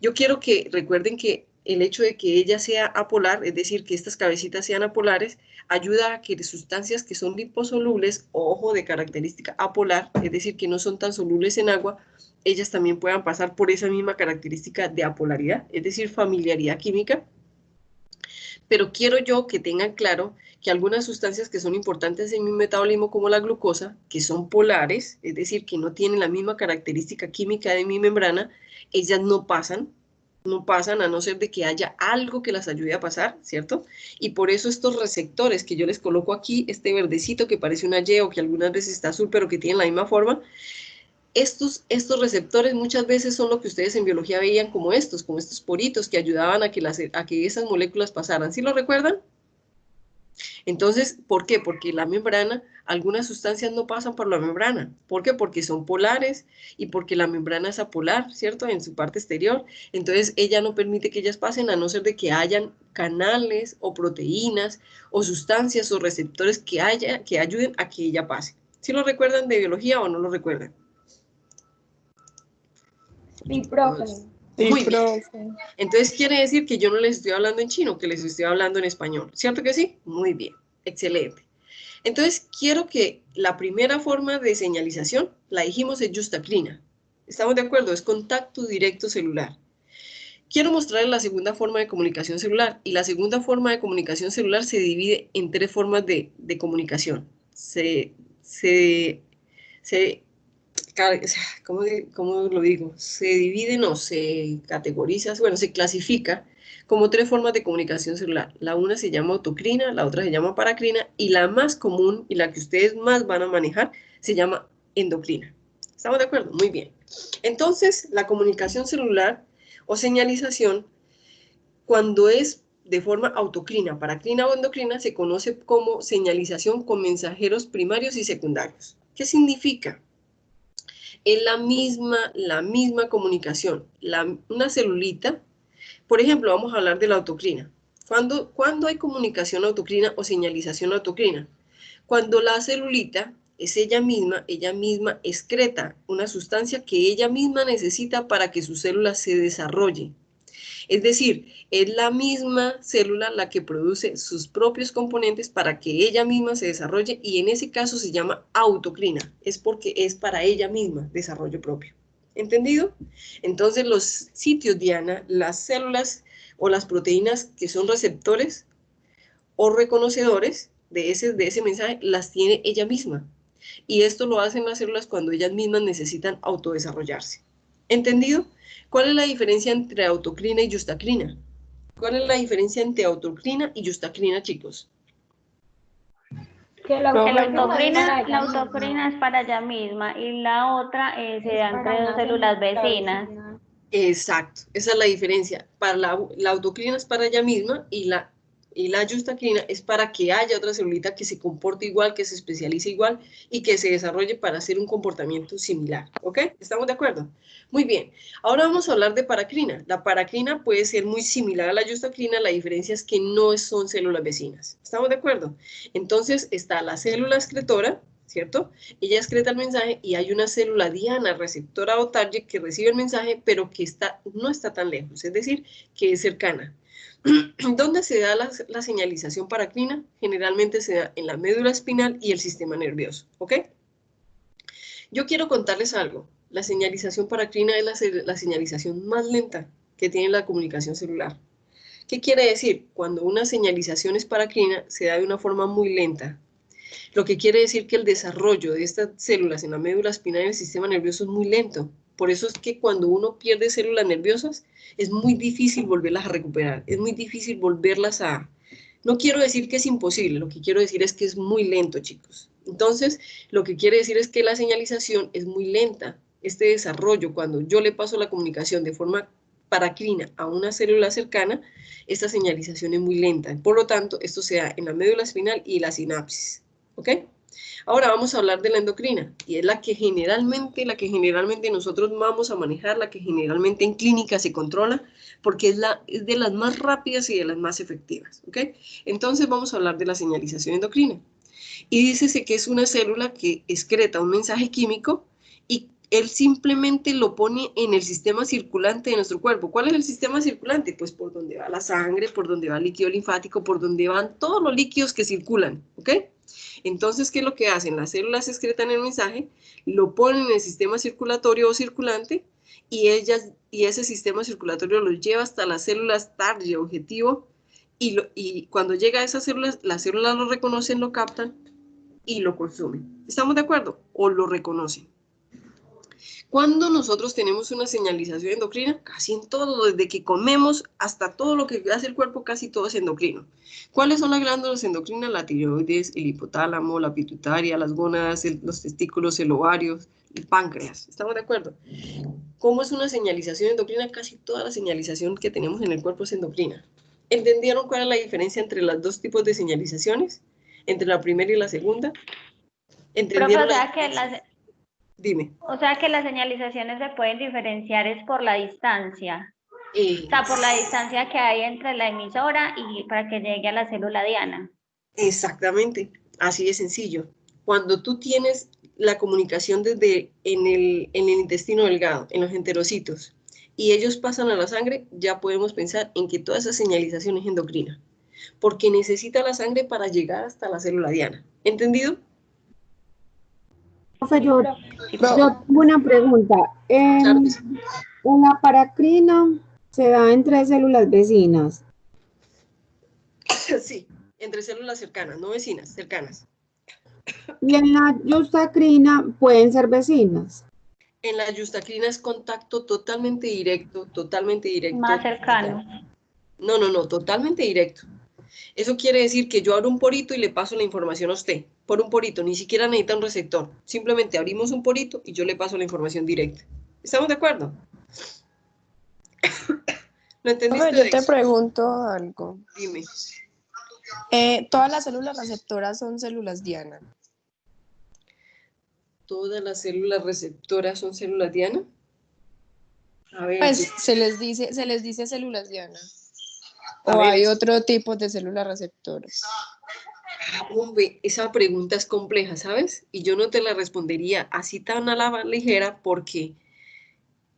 Yo quiero que recuerden que el hecho de que ella sea apolar, es decir, que estas cabecitas sean apolares, ayuda a que sustancias que son liposolubles, ojo, de característica apolar, es decir, que no son tan solubles en agua, ellas también puedan pasar por esa misma característica de apolaridad, es decir, familiaridad química. Pero quiero yo que tengan claro que algunas sustancias que son importantes en mi metabolismo, como la glucosa, que son polares, es decir, que no tienen la misma característica química de mi membrana, ellas no pasan no pasan a no ser de que haya algo que las ayude a pasar, ¿cierto? Y por eso estos receptores que yo les coloco aquí, este verdecito que parece una Y o que algunas veces está azul, pero que tienen la misma forma, estos receptores muchas veces son lo que ustedes en biología veían como estos poritos que ayudaban a que esas moléculas pasaran. ¿Sí lo recuerdan? Entonces, ¿por qué? Porque la membrana, algunas sustancias no pasan por la membrana. ¿Por qué? Porque son polares y porque la membrana es apolar, ¿cierto? En su parte exterior. Entonces, ella no permite que ellas pasen a no ser de que hayan canales o proteínas o sustancias o receptores que ayuden a que ella pase. ¿Sí lo recuerdan de biología o no lo recuerdan? Sí, profe. Muy bien. Entonces quiere decir que yo no les estoy hablando en chino, que les estoy hablando en español. ¿Cierto que sí? Muy bien. Excelente. Entonces quiero que la primera forma de señalización, la dijimos, es yustacrina. ¿Estamos de acuerdo? Es contacto directo celular. Quiero mostrarles la segunda forma de comunicación celular. Y la segunda forma de comunicación celular se divide en tres formas de comunicación. ¿Cómo lo digo? Se divide, no, se categoriza, bueno, se clasifica como tres formas de comunicación celular. La una se llama autocrina, la otra se llama paracrina y la más común y la que ustedes más van a manejar se llama endocrina. ¿Estamos de acuerdo? Muy bien. Entonces, la comunicación celular o señalización, cuando es de forma autocrina, paracrina o endocrina, se conoce como señalización con mensajeros primarios y secundarios. ¿Qué significa? Es la misma comunicación. Una celulita, por ejemplo, vamos a hablar de la autocrina. ¿Cuándo hay comunicación autocrina o señalización autocrina? Cuando la celulita es ella misma excreta una sustancia que ella misma necesita para que su célula se desarrolle. Es decir, es la misma célula la que produce sus propios componentes para que ella misma se desarrolle y en ese caso se llama autocrina. Es porque es para ella misma desarrollo propio. ¿Entendido? Entonces los sitios, Diana, las células o las proteínas que son receptores o reconocedores de ese mensaje las tiene ella misma. Y esto lo hacen las células cuando ellas mismas necesitan autodesarrollarse. ¿Entendido? ¿Cuál es la diferencia entre autocrina y yustacrina? ¿Cuál es la diferencia entre autocrina y yustacrina, chicos? Que la La autocrina es para ella misma y la otra se da entre dos células vecinas. Exacto, esa es la diferencia. La autocrina es para ella misma y la yustacrina es para que haya otra celulita que se comporte igual, que se especialice igual y que se desarrolle para hacer un comportamiento similar. ¿Ok? ¿Estamos de acuerdo? Muy bien. Ahora vamos a hablar de paracrina. La paracrina puede ser muy similar a la yustacrina, la diferencia es que no son células vecinas. ¿Estamos de acuerdo? Entonces está la célula excretora, ¿cierto? Ella excreta el mensaje y hay una célula diana, receptora o target que recibe el mensaje, pero que no está tan lejos, es decir, que es cercana. ¿Dónde se da la señalización paracrina? Generalmente se da en la médula espinal y el sistema nervioso, ¿ok? Yo quiero contarles algo. La señalización paracrina es la señalización más lenta que tiene la comunicación celular. ¿Qué quiere decir? Cuando una señalización es paracrina, se da de una forma muy lenta. Lo que quiere decir que el desarrollo de estas células en la médula espinal y el sistema nervioso es muy lento. Por eso es que cuando uno pierde células nerviosas, es muy difícil volverlas a recuperar. Es muy difícil volverlas a... No quiero decir que es imposible, lo que quiero decir es que es muy lento, chicos. Entonces, lo que quiere decir es que la señalización es muy lenta. Este desarrollo, cuando yo le paso la comunicación de forma paracrina a una célula cercana, esta señalización es muy lenta. Por lo tanto, esto se da en la médula espinal y la sinapsis. ¿Ok? Ahora vamos a hablar de la endocrina, y es la que generalmente nosotros vamos a manejar, la que generalmente en clínica se controla, porque es de las más rápidas y de las más efectivas. ¿Ok? Entonces vamos a hablar de la señalización endocrina. Y dícese que es una célula que excreta un mensaje químico y él simplemente lo pone en el sistema circulante de nuestro cuerpo. ¿Cuál es el sistema circulante? Pues por donde va la sangre, por donde va el líquido linfático, por donde van todos los líquidos que circulan. ¿Ok? Entonces, ¿qué es lo que hacen? Las células excretan el mensaje, lo ponen en el sistema circulatorio o circulante y ese sistema circulatorio lo lleva hasta las células target objetivo y cuando llega a esas células, las células lo reconocen, lo captan y lo consumen. ¿Estamos de acuerdo? O lo reconocen. ¿Cuándo nosotros tenemos una señalización endocrina? Casi en todo, desde que comemos hasta todo lo que hace el cuerpo, casi todo es endocrino. ¿Cuáles son las glándulas endocrinas? La tiroides, el hipotálamo, la pituitaria, las gónadas, los testículos, el ovario, el páncreas. ¿Estamos de acuerdo? ¿Cómo es una señalización endocrina? Casi toda la señalización que tenemos en el cuerpo es endocrina. ¿Entendieron cuál es la diferencia entre los dos tipos de señalizaciones? Entre la primera y la segunda. ¿Entendieron la diferencia? Dime. O sea que las señalizaciones se pueden diferenciar es por la distancia. O sea, por la distancia que hay entre la emisora y para que llegue a la célula diana. Exactamente, así de sencillo. Cuando tú tienes la comunicación desde en el intestino delgado, en los enterocitos, y ellos pasan a la sangre, ya podemos pensar en que toda esa señalización es endocrina, porque necesita la sangre para llegar hasta la célula diana. ¿Entendido? Profe, yo tengo una pregunta. Claro que sí. En la paracrina se da entre células vecinas. Sí, entre células cercanas, no vecinas, cercanas. Y en la yustacrina pueden ser vecinas. En la yustacrina es contacto totalmente directo. Más cercano. No, totalmente directo. Eso quiere decir que yo abro un porito y le paso la información a usted. Por un porito, ni siquiera necesita un receptor. Simplemente abrimos un porito y yo le paso la información directa. ¿Estamos de acuerdo? ¿Lo entendiste? Yo te pregunto algo. Dime. ¿Todas las células receptoras son células diana? ¿Todas las células receptoras son células diana? A ver. Pues se les dice células diana. ¿O ver, hay otro tipo de células receptoras? Hombre, esa pregunta es compleja, ¿sabes? Y yo no te la respondería así tan a la ligera porque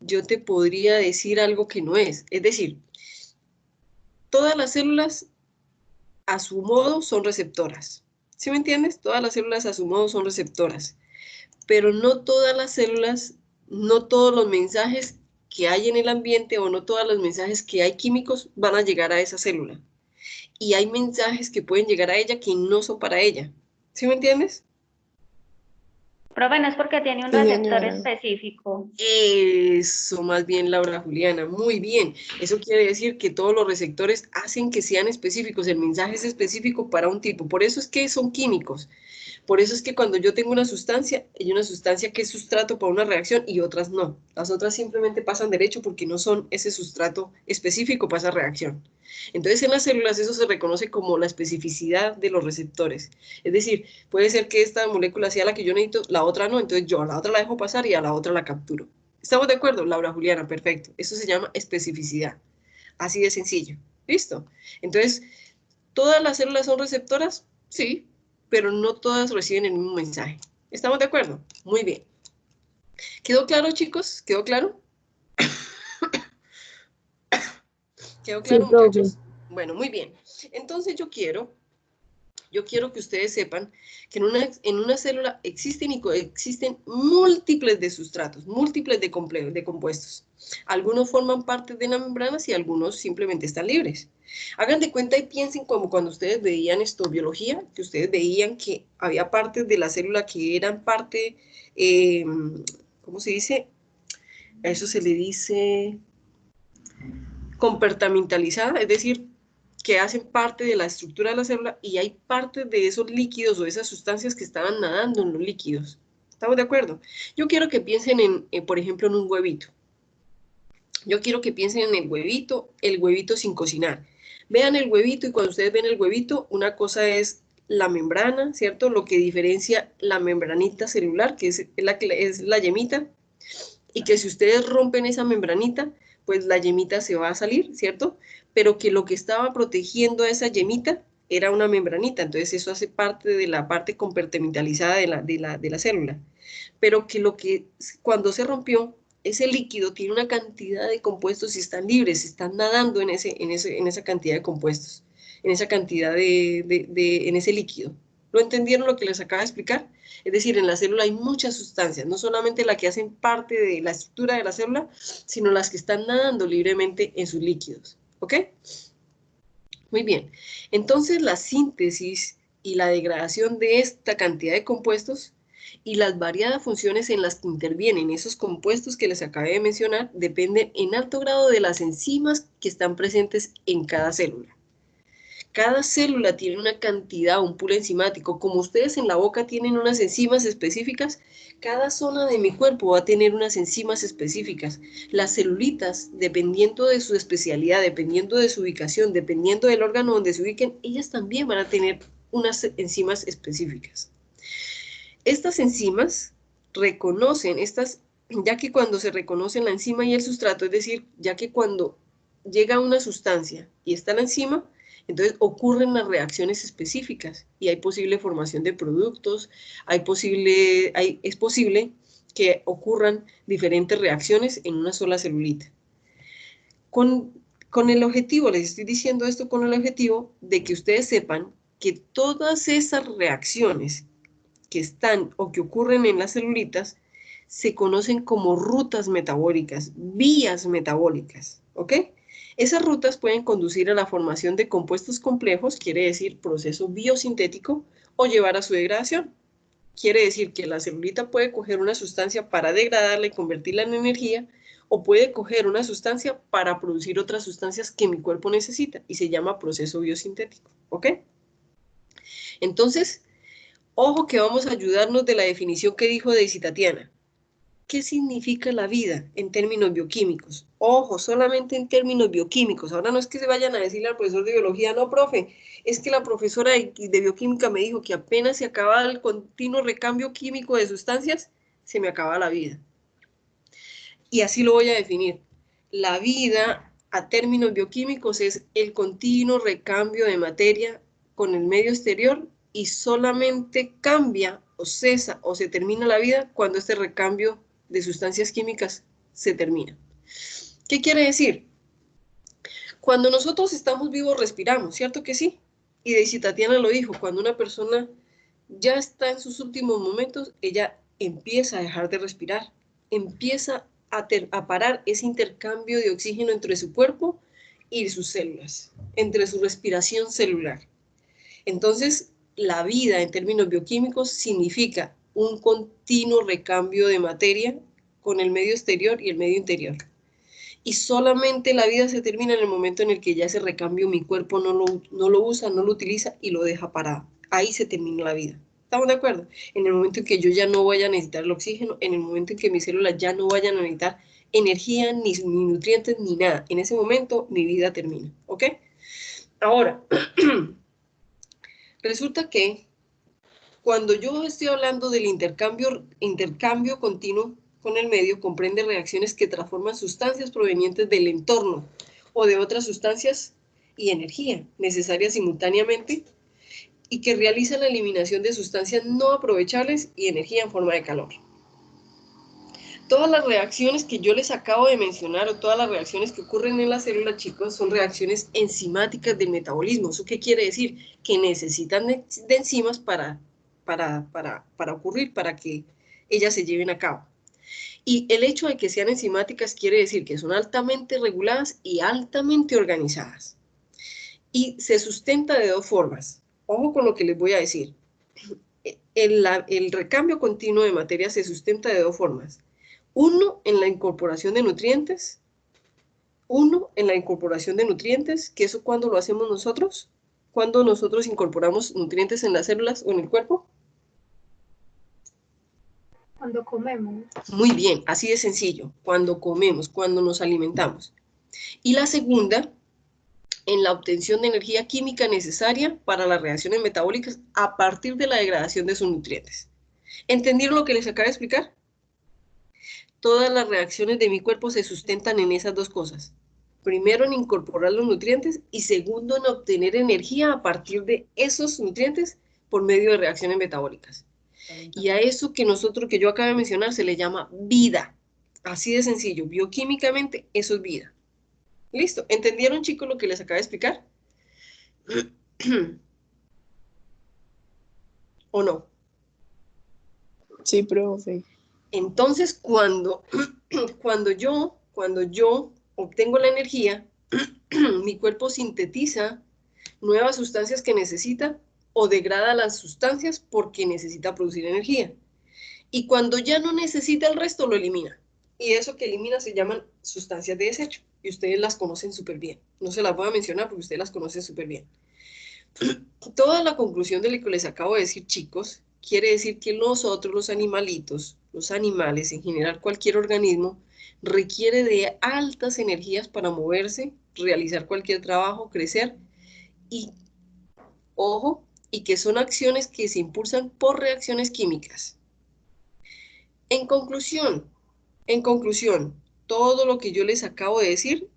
yo te podría decir algo que no es. Es decir, todas las células a su modo son receptoras. ¿Sí me entiendes? Todas las células a su modo son receptoras. Pero no todas las células, no todos los mensajes que hay en el ambiente o no todos los mensajes que hay químicos van a llegar a esa célula. Y hay mensajes que pueden llegar a ella que no son para ella. ¿Sí me entiendes? Profe, no es porque tiene un receptor específico. Eso, más bien, Laura Juliana, muy bien. Eso quiere decir que todos los receptores hacen que sean específicos, el mensaje es específico para un tipo, por eso es que son químicos. Por eso es que cuando yo tengo una sustancia, hay una sustancia que es sustrato para una reacción y otras no. Las otras simplemente pasan derecho porque no son ese sustrato específico para esa reacción. Entonces, en las células eso se reconoce como la especificidad de los receptores. Es decir, puede ser que esta molécula sea la que yo necesito, la otra no, entonces yo a la otra la dejo pasar y a la otra la capturo. ¿Estamos de acuerdo, Laura Juliana? Perfecto. Eso se llama especificidad. Así de sencillo. ¿Listo? Entonces, ¿todas las células son receptoras? Sí, pero no todas reciben el mismo mensaje. ¿Estamos de acuerdo? Muy bien. ¿Quedó claro, chicos? ¿Quedó claro? ¿Quedó claro, Sí, muchachos? Bueno, muy bien. Entonces yo quiero que ustedes sepan que en una célula existen y coexisten múltiples de sustratos, múltiples de compuestos. Algunos forman parte de la membrana y algunos simplemente están libres. Hagan de cuenta y piensen como cuando ustedes veían biología, que ustedes veían que había partes de la célula que eran parte, ¿cómo se dice? A eso se le dice compartimentalizada, es decir, que hacen parte de la estructura de la célula y hay partes de esos líquidos o esas sustancias que estaban nadando en los líquidos. ¿Estamos de acuerdo? Yo quiero que piensen por ejemplo, en un huevito. Yo quiero que piensen en el huevito sin cocinar. Vean el huevito y cuando ustedes ven el huevito, una cosa es la membrana, ¿cierto? Lo que diferencia la membranita celular, que es la yemita, y que si ustedes rompen esa membranita, pues la yemita se va a salir, ¿cierto? Pero que lo que estaba protegiendo a esa yemita era una membranita, entonces eso hace parte de la parte compartimentalizada de la célula. Pero que cuando se rompió, ese líquido tiene una cantidad de compuestos y están libres, están nadando en esa cantidad de compuestos, en esa cantidad en ese líquido. ¿Lo entendieron lo que les acabo de explicar? Es decir, en la célula hay muchas sustancias, no solamente las que hacen parte de la estructura de la célula, sino las que están nadando libremente en sus líquidos. ¿Ok? Muy bien. Entonces, la síntesis y la degradación de esta cantidad de compuestos Y las variadas funciones en las que intervienen esos compuestos que les acabé de mencionar dependen en alto grado de las enzimas que están presentes en cada célula. Cada célula tiene una cantidad, un pool enzimático. Como ustedes en la boca tienen unas enzimas específicas, cada zona de mi cuerpo va a tener unas enzimas específicas. Las celulitas, dependiendo de su especialidad, dependiendo de su ubicación, dependiendo del órgano donde se ubiquen, ellas también van a tener unas enzimas específicas. Estas enzimas reconocen ya que cuando se reconocen la enzima y el sustrato, es decir, ya que cuando llega una sustancia y está la enzima, entonces ocurren las reacciones específicas y hay posible formación de productos, es posible que ocurran diferentes reacciones en una sola celulita. Con el objetivo, les estoy diciendo esto con el objetivo de que ustedes sepan que todas esas reacciones que están o que ocurren en las celulitas se conocen como rutas metabólicas, vías metabólicas, ¿ok? Esas rutas pueden conducir a la formación de compuestos complejos, quiere decir proceso biosintético, o llevar a su degradación. Quiere decir que la celulita puede coger una sustancia para degradarla y convertirla en energía, o puede coger una sustancia para producir otras sustancias que mi cuerpo necesita, y se llama proceso biosintético, ¿ok? Entonces, ojo que vamos a ayudarnos de la definición que dijo Daisy Tatiana. ¿Qué significa la vida en términos bioquímicos? Ojo, solamente en términos bioquímicos. Ahora no es que se vayan a decirle al profesor de biología, no, profe, es que la profesora de bioquímica me dijo que apenas se acaba el continuo recambio químico de sustancias, se me acaba la vida. Y así lo voy a definir. La vida a términos bioquímicos es el continuo recambio de materia con el medio exterior y solamente cambia o cesa o se termina la vida cuando este recambio de sustancias químicas se termina. ¿Qué quiere decir? Cuando nosotros estamos vivos respiramos, ¿cierto que sí? Y Daisy Tatiana lo dijo, cuando una persona ya está en sus últimos momentos, ella empieza a dejar de respirar, empieza a parar ese intercambio de oxígeno entre su cuerpo y sus células, entre su respiración celular. Entonces, la vida en términos bioquímicos significa un continuo recambio de materia con el medio exterior y el medio interior. Y solamente la vida se termina en el momento en el que ya ese recambio mi cuerpo no lo usa, no lo utiliza y lo deja parado. Ahí se termina la vida. ¿Estamos de acuerdo? En el momento en que yo ya no vaya a necesitar el oxígeno, en el momento en que mis células ya no vayan a necesitar energía, ni nutrientes, ni nada. En ese momento mi vida termina. ¿Ok? Ahora, resulta que cuando yo estoy hablando del intercambio continuo con el medio, comprende reacciones que transforman sustancias provenientes del entorno o de otras sustancias y energía necesarias simultáneamente y que realizan la eliminación de sustancias no aprovechables y energía en forma de calor. Todas las reacciones que yo les acabo de mencionar o todas las reacciones que ocurren en la célula, chicos, son reacciones enzimáticas del metabolismo. ¿Eso qué quiere decir? Que necesitan de enzimas para ocurrir, para que ellas se lleven a cabo. Y el hecho de que sean enzimáticas quiere decir que son altamente reguladas y altamente organizadas. Y se sustenta de dos formas. Ojo con lo que les voy a decir. El recambio continuo de materia se sustenta de dos formas. Uno, en la incorporación de nutrientes. Que eso cuando lo hacemos nosotros, cuando nosotros incorporamos nutrientes en las células o en el cuerpo. Cuando comemos. Muy bien, así de sencillo. Cuando comemos, cuando nos alimentamos. Y la segunda, en la obtención de energía química necesaria para las reacciones metabólicas a partir de la degradación de sus nutrientes. ¿Entendieron lo que les acabo de explicar? Todas las reacciones de mi cuerpo se sustentan en esas dos cosas. Primero, en incorporar los nutrientes y segundo, en obtener energía a partir de esos nutrientes por medio de reacciones metabólicas. Y a eso que yo acabo de mencionar se le llama vida. Así de sencillo, bioquímicamente eso es vida. ¿Listo? ¿Entendieron, chicos, lo que les acabo de explicar? ¿O no? Sí, profe. Entonces, cuando yo obtengo la energía, mi cuerpo sintetiza nuevas sustancias que necesita o degrada las sustancias porque necesita producir energía. Y cuando ya no necesita el resto, lo elimina. Y eso que elimina se llaman sustancias de desecho. Y ustedes las conocen súper bien. No se las voy a mencionar porque ustedes las conocen súper bien. Toda la conclusión de lo que les acabo de decir, chicos, quiere decir que nosotros, los animalitos, los animales, en general cualquier organismo, requiere de altas energías para moverse, realizar cualquier trabajo, crecer y, ojo, y que son acciones que se impulsan por reacciones químicas. En conclusión, todo lo que yo les acabo de decir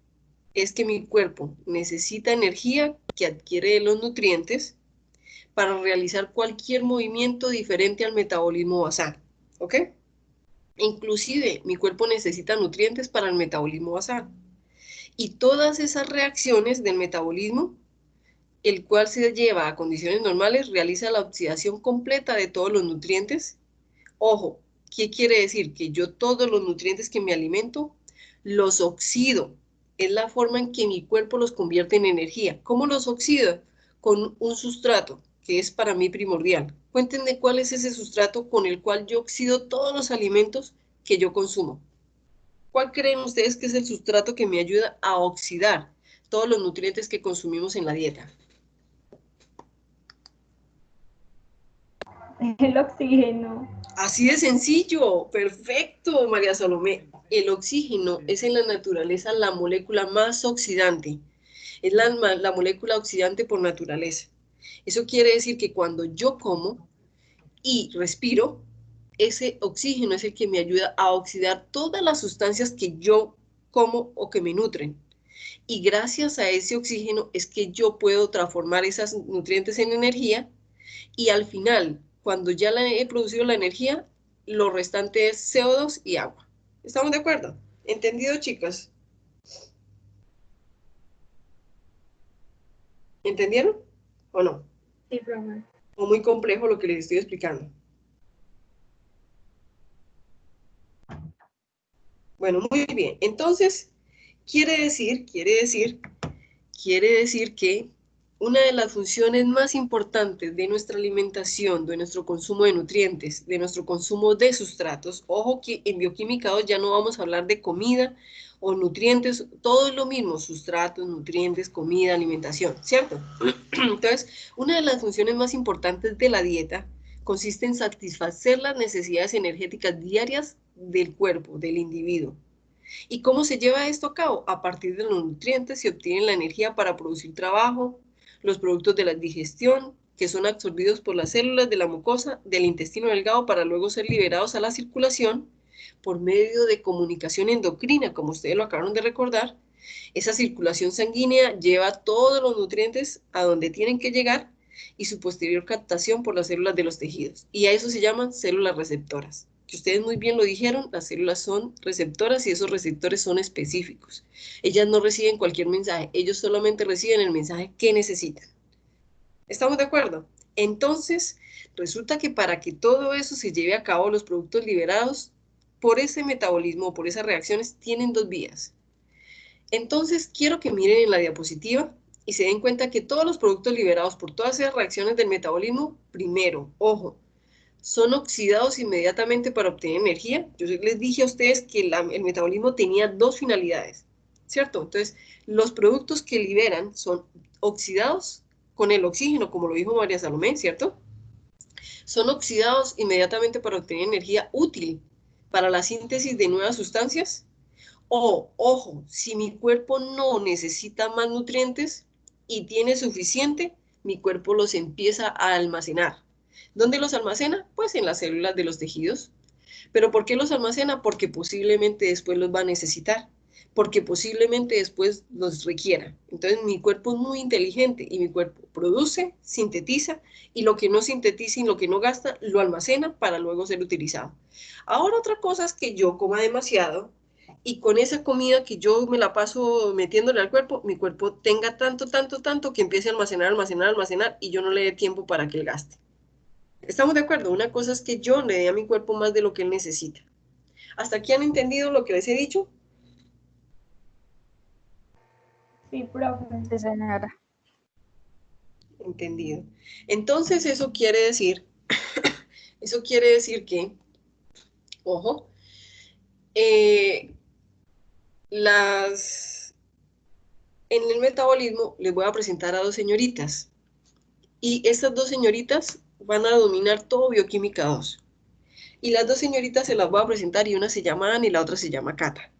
es que mi cuerpo necesita energía que adquiere de los nutrientes para realizar cualquier movimiento diferente al metabolismo basal, ¿ok? Inclusive mi cuerpo necesita nutrientes para el metabolismo basal. Y todas esas reacciones del metabolismo, el cual se lleva a condiciones normales, realiza la oxidación completa de todos los nutrientes. Ojo, ¿qué quiere decir? Que yo todos los nutrientes que me alimento los oxido. Es la forma en que mi cuerpo los convierte en energía. ¿Cómo los oxida? Con un sustrato, que es para mí primordial. Cuéntenme cuál es ese sustrato con el cual yo oxido todos los alimentos que yo consumo. ¿Cuál creen ustedes que es el sustrato que me ayuda a oxidar todos los nutrientes que consumimos en la dieta? El oxígeno. Así de sencillo, perfecto, María Salomé. El oxígeno es en la naturaleza la molécula más oxidante. Es la molécula oxidante por naturaleza. Eso quiere decir que cuando yo como y respiro, ese oxígeno es el que me ayuda a oxidar todas las sustancias que yo como o que me nutren. Y gracias a ese oxígeno es que yo puedo transformar esos nutrientes en energía y al final, cuando ya he producido la energía, lo restante es CO2 y agua. ¿Estamos de acuerdo? ¿Entendido, chicas? ¿Entendieron o no? Sí, profe. ¿O muy complejo lo que les estoy explicando? Bueno, muy bien. Entonces, quiere decir que una de las funciones más importantes de nuestra alimentación, de nuestro consumo de nutrientes, de nuestro consumo de sustratos, ojo que en bioquímica 2 ya no vamos a hablar de comida o nutrientes, todo es lo mismo, sustratos, nutrientes, comida, alimentación, ¿cierto? Entonces, una de las funciones más importantes de la dieta consiste en satisfacer las necesidades energéticas diarias del cuerpo, del individuo. ¿Y cómo se lleva esto a cabo? A partir de los nutrientes se obtiene la energía para producir trabajo, los productos de la digestión, que son absorbidos por las células de la mucosa del intestino delgado para luego ser liberados a la circulación por medio de comunicación endocrina, como ustedes lo acabaron de recordar. Esa circulación sanguínea lleva todos los nutrientes a donde tienen que llegar y su posterior captación por las células de los tejidos. Y a eso se llaman células receptoras. Que ustedes muy bien lo dijeron, las células son receptoras y esos receptores son específicos. Ellas no reciben cualquier mensaje, ellos solamente reciben el mensaje que necesitan. ¿Estamos de acuerdo? Entonces, resulta que para que todo eso se lleve a cabo, los productos liberados por ese metabolismo, por esas reacciones, tienen dos vías. Entonces, quiero que miren en la diapositiva y se den cuenta que todos los productos liberados por todas esas reacciones del metabolismo, primero, ojo, son oxidados inmediatamente para obtener energía. Yo les dije a ustedes que el metabolismo tenía dos finalidades, ¿cierto? Entonces, los productos que liberan son oxidados con el oxígeno, como lo dijo María Salomé, ¿cierto? Son oxidados inmediatamente para obtener energía útil para la síntesis de nuevas sustancias. O, ojo, si mi cuerpo no necesita más nutrientes y tiene suficiente, mi cuerpo los empieza a almacenar. ¿Dónde los almacena? Pues en las células de los tejidos. ¿Pero por qué los almacena? Porque posiblemente después los va a necesitar, porque posiblemente después los requiera. Entonces mi cuerpo es muy inteligente y mi cuerpo produce, sintetiza y lo que no sintetiza y lo que no gasta lo almacena para luego ser utilizado. Ahora otra cosa es que yo coma demasiado y con esa comida que yo me la paso metiéndole al cuerpo, mi cuerpo tenga tanto que empiece a almacenar y yo no le dé tiempo para que él gaste. ¿Estamos de acuerdo? Una cosa es que yo le dé a mi cuerpo más de lo que él necesita. ¿Hasta aquí han entendido lo que les he dicho? Sí, profe. Sí, señora. Entendido. Entonces eso quiere decir que ojo, en el metabolismo les voy a presentar a dos señoritas. Y estas dos señoritas van a dominar todo bioquímica 2. Y las dos señoritas se las voy a presentar y una se llama Ana y la otra se llama Cata.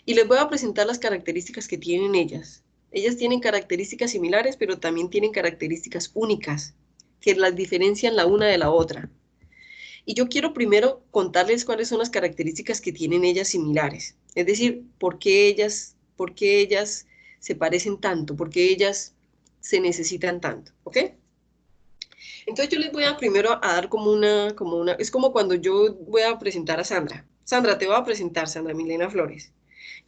Y les voy a presentar las características que tienen ellas. Ellas tienen características similares, pero también tienen características únicas, que las diferencian la una de la otra. Y yo quiero primero contarles cuáles son las características que tienen ellas similares. Es decir, por qué ellas se parecen tanto, por qué ellas se necesitan tanto, ¿ok? Entonces yo les voy a primero a dar como una, es como cuando yo voy a presentar a Sandra. Sandra, te voy a presentar, Sandra Milena Flores.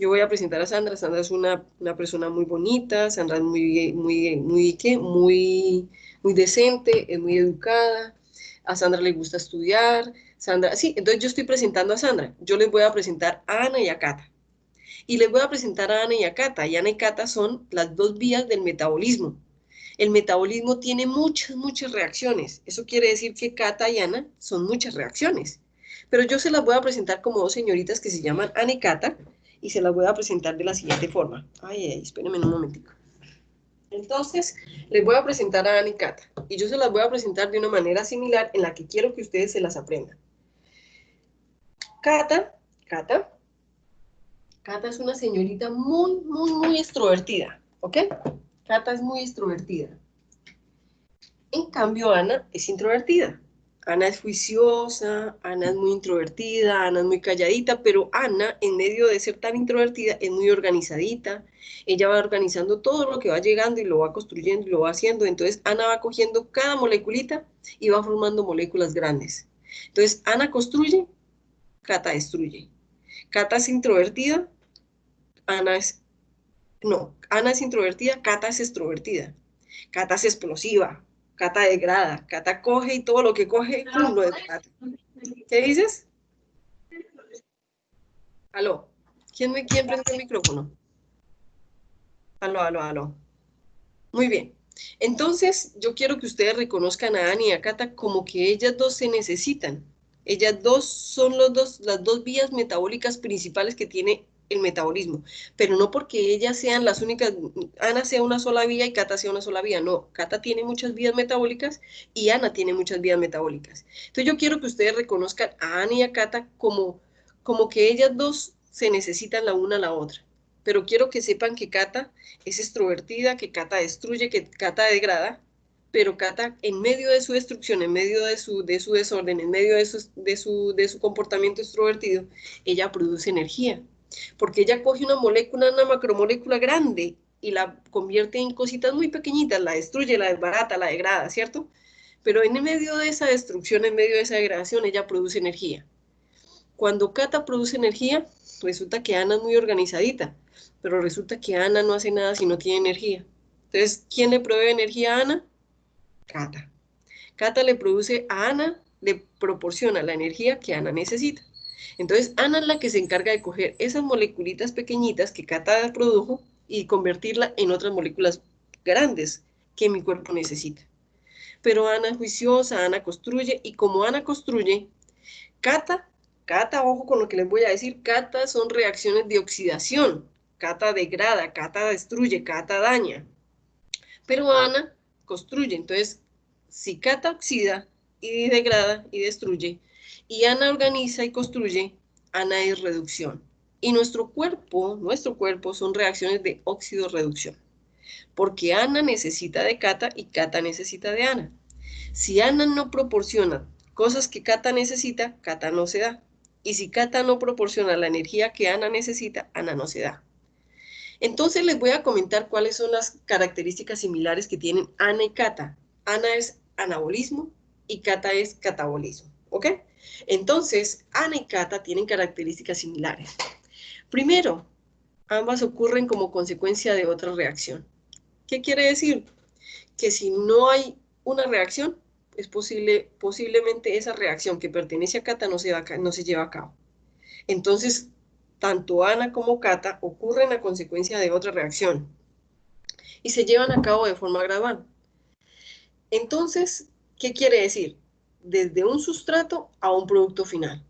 Yo voy a presentar a Sandra. Sandra es una persona muy bonita, Sandra es muy decente, es muy educada, a Sandra le gusta estudiar, Sandra, sí, entonces yo estoy presentando a Sandra. Yo les voy a presentar a Ana y a Cata. Y les voy a presentar a Ana y a Cata. Y Ana y Cata son las dos vías del metabolismo. El metabolismo tiene muchas reacciones. Eso quiere decir que Cata y Ana son muchas reacciones. Pero yo se las voy a presentar como dos señoritas que se llaman Ana y Cata, y se las voy a presentar de la siguiente forma. Espérenme un momentico. Entonces, les voy a presentar a Ana y Cata, y yo se las voy a presentar de una manera similar en la que quiero que ustedes se las aprendan. Cata es una señorita muy extrovertida, ¿ok? Cata es muy extrovertida. En cambio, Ana es introvertida. Ana es juiciosa, Ana es muy introvertida, Ana es muy calladita, pero Ana, en medio de ser tan introvertida, es muy organizadita. Ella va organizando todo lo que va llegando y lo va construyendo y lo va haciendo. Entonces, Ana va cogiendo cada moleculita y va formando moléculas grandes. Entonces, Ana construye, Cata destruye. Cata es introvertida, Ana es introvertida, Cata es extrovertida. Cata es explosiva, Cata degrada, Cata coge y todo lo que coge, ¡pum!, lo degrada. ¿Qué dices? ¿Aló? ¿Quién prendió el micrófono? Aló. Muy bien. Entonces, yo quiero que ustedes reconozcan a Ana y a Cata como que ellas dos se necesitan. Ellas dos son las dos vías metabólicas principales que tiene el metabolismo, pero no porque ellas sean las únicas, Ana sea una sola vía y Cata sea una sola vía, no, Cata tiene muchas vías metabólicas y Ana tiene muchas vías metabólicas. Entonces yo quiero que ustedes reconozcan a Ana y a Cata como que ellas dos se necesitan la una a la otra, pero quiero que sepan que Cata es extrovertida, que Cata destruye, que Cata degrada, pero Cata, en medio de su destrucción, en medio de su desorden, en medio de su comportamiento extrovertido, ella produce energía, porque ella coge una molécula, una macromolécula grande, y la convierte en cositas muy pequeñitas, la destruye, la desbarata, la degrada, ¿cierto? Pero en medio de esa destrucción, en medio de esa degradación, ella produce energía. Cuando Cata produce energía, resulta que Ana es muy organizadita, pero resulta que Ana no hace nada si no tiene energía. Entonces, ¿quién le provee energía a Ana? Cata. Cata le produce a Ana, le proporciona la energía que Ana necesita. Entonces, Ana es la que se encarga de coger esas moleculitas pequeñitas que Cata produjo y convertirla en otras moléculas grandes que mi cuerpo necesita. Pero Ana es juiciosa, Ana construye, y como Ana construye, Cata, ojo con lo que les voy a decir, Cata son reacciones de oxidación. Cata degrada, Cata destruye, Cata daña. Pero Ana construye. Entonces, si Cata oxida y degrada y destruye, y Ana organiza y construye, Ana es reducción. Y nuestro cuerpo son reacciones de óxido-reducción. Porque Ana necesita de Cata y Cata necesita de Ana. Si Ana no proporciona cosas que Cata necesita, Cata no se da. Y si Cata no proporciona la energía que Ana necesita, Ana no se da. Entonces les voy a comentar cuáles son las características similares que tienen Ana y Cata. Ana es anabolismo y Cata es catabolismo, ¿ok? Entonces, Ana y Cata tienen características similares. Primero, ambas ocurren como consecuencia de otra reacción. ¿Qué quiere decir? Que si no hay una reacción, es posiblemente esa reacción que pertenece a Cata no se lleva a cabo. Entonces, tanto Ana como Cata ocurren a consecuencia de otra reacción y se llevan a cabo de forma gradual. Entonces, ¿qué quiere decir? Desde un sustrato a un producto final.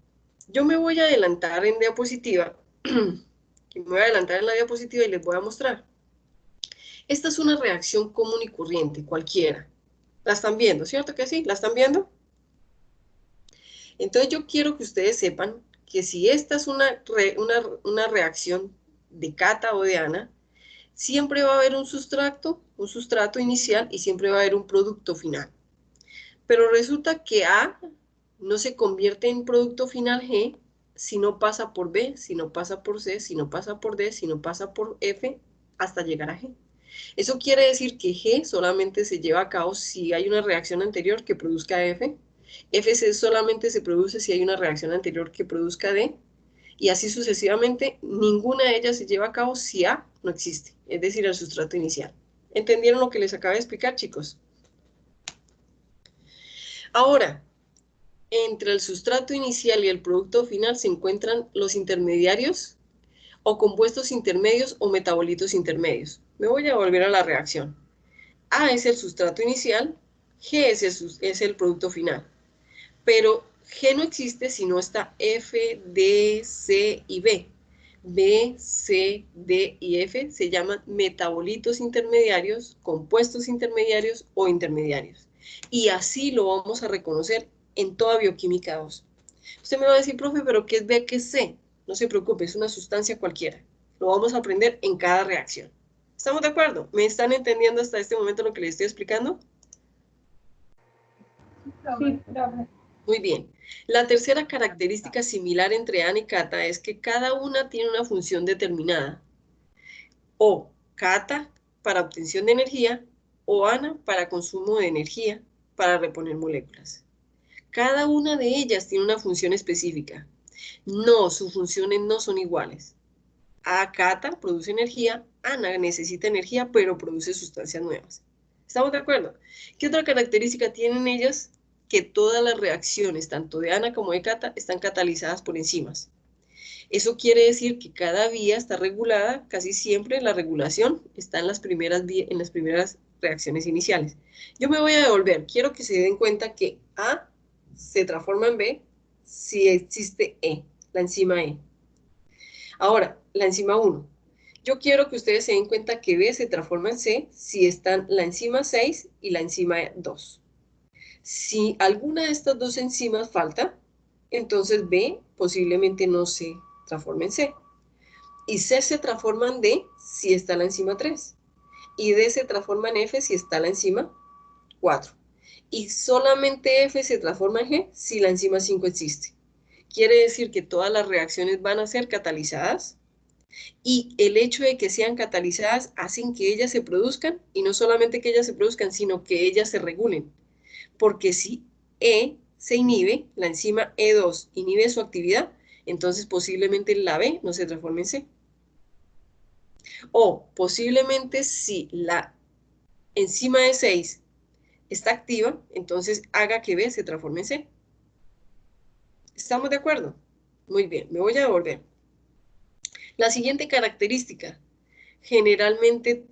Yo me voy a adelantar en diapositiva, me voy a adelantar en la diapositiva y les voy a mostrar. Esta es una reacción común y corriente, cualquiera. ¿La están viendo? ¿Cierto que sí? ¿La están viendo? Entonces yo quiero que ustedes sepan que si esta es una reacción de Cata o de Ana, siempre va a haber un sustrato inicial y siempre va a haber un producto final. Pero resulta que A no se convierte en producto final G si no pasa por B, si no pasa por C, si no pasa por D, si no pasa por F, hasta llegar a G. Eso quiere decir que G solamente se lleva a cabo si hay una reacción anterior que produzca F, FC solamente se produce si hay una reacción anterior que produzca D, y así sucesivamente, ninguna de ellas se lleva a cabo si A no existe, es decir, el sustrato inicial. ¿Entendieron lo que les acabo de explicar, chicos? Ahora, entre el sustrato inicial y el producto final se encuentran los intermediarios o compuestos intermedios o metabolitos intermedios. Me voy a volver a la reacción. A es el sustrato inicial, G es el producto final. Pero G no existe si no está F, D, C y B. B, C, D y F se llaman metabolitos intermediarios, compuestos intermediarios o intermediarios. Y así lo vamos a reconocer en toda bioquímica 2. Usted me va a decir, profe, ¿pero qué es B, qué es C? No se preocupe, es una sustancia cualquiera. Lo vamos a aprender en cada reacción. ¿Estamos de acuerdo? ¿Me están entendiendo hasta este momento lo que les estoy explicando? Sí, profe. Muy bien. La tercera característica similar entre Ana y Cata es que cada una tiene una función determinada. O Cata para obtención de energía o Ana para consumo de energía para reponer moléculas. Cada una de ellas tiene una función específica. No, sus funciones no son iguales. Cata produce energía, Ana necesita energía, pero produce sustancias nuevas. ¿Estamos de acuerdo? ¿Qué otra característica tienen ellas? Que todas las reacciones, tanto de Ana como de Cata, están catalizadas por enzimas. Eso quiere decir que cada vía está regulada, casi siempre la regulación está en las primeras reacciones iniciales. Yo me voy a devolver, quiero que se den cuenta que A se transforma en B si existe E, la enzima E. Ahora, la enzima 1. Yo quiero que ustedes se den cuenta que B se transforma en C si están la enzima 6 y la enzima 2. Si alguna de estas dos enzimas falta, entonces B posiblemente no se transforma en C. Y C se transforma en D si está la enzima 3. Y D se transforma en F si está la enzima 4. Y solamente F se transforma en G si la enzima 5 existe. Quiere decir que todas las reacciones van a ser catalizadas y el hecho de que sean catalizadas hacen que ellas se produzcan y no solamente que ellas se produzcan, sino que ellas se regulen. Porque si E se inhibe, la enzima E2 inhibe su actividad, entonces posiblemente la B no se transforme en C. O posiblemente si la enzima E6 está activa, entonces haga que B se transforme en C. ¿Estamos de acuerdo? Muy bien, me voy a devolver. La siguiente característica, generalmente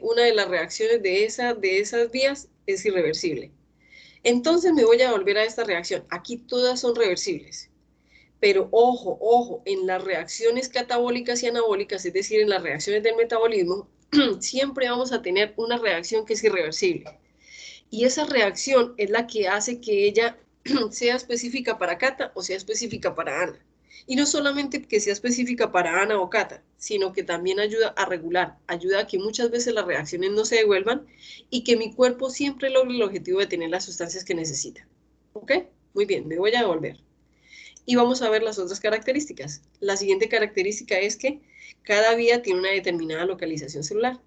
una de las reacciones de esas vías es irreversible. Entonces me voy a volver a esta reacción. Aquí todas son reversibles. Pero ojo, ojo, en las reacciones catabólicas y anabólicas, es decir, en las reacciones del metabolismo, siempre vamos a tener una reacción que es irreversible. Y esa reacción es la que hace que ella sea específica para Cata o sea específica para Ana. Y no solamente que sea específica para Ana o Cata, sino que también ayuda a regular, ayuda a que muchas veces las reacciones no se devuelvan y que mi cuerpo siempre logre el objetivo de tener las sustancias que necesita. ¿Ok? Muy bien, me voy a devolver. Y vamos a ver las otras características. La siguiente característica es que cada vía tiene una determinada localización celular.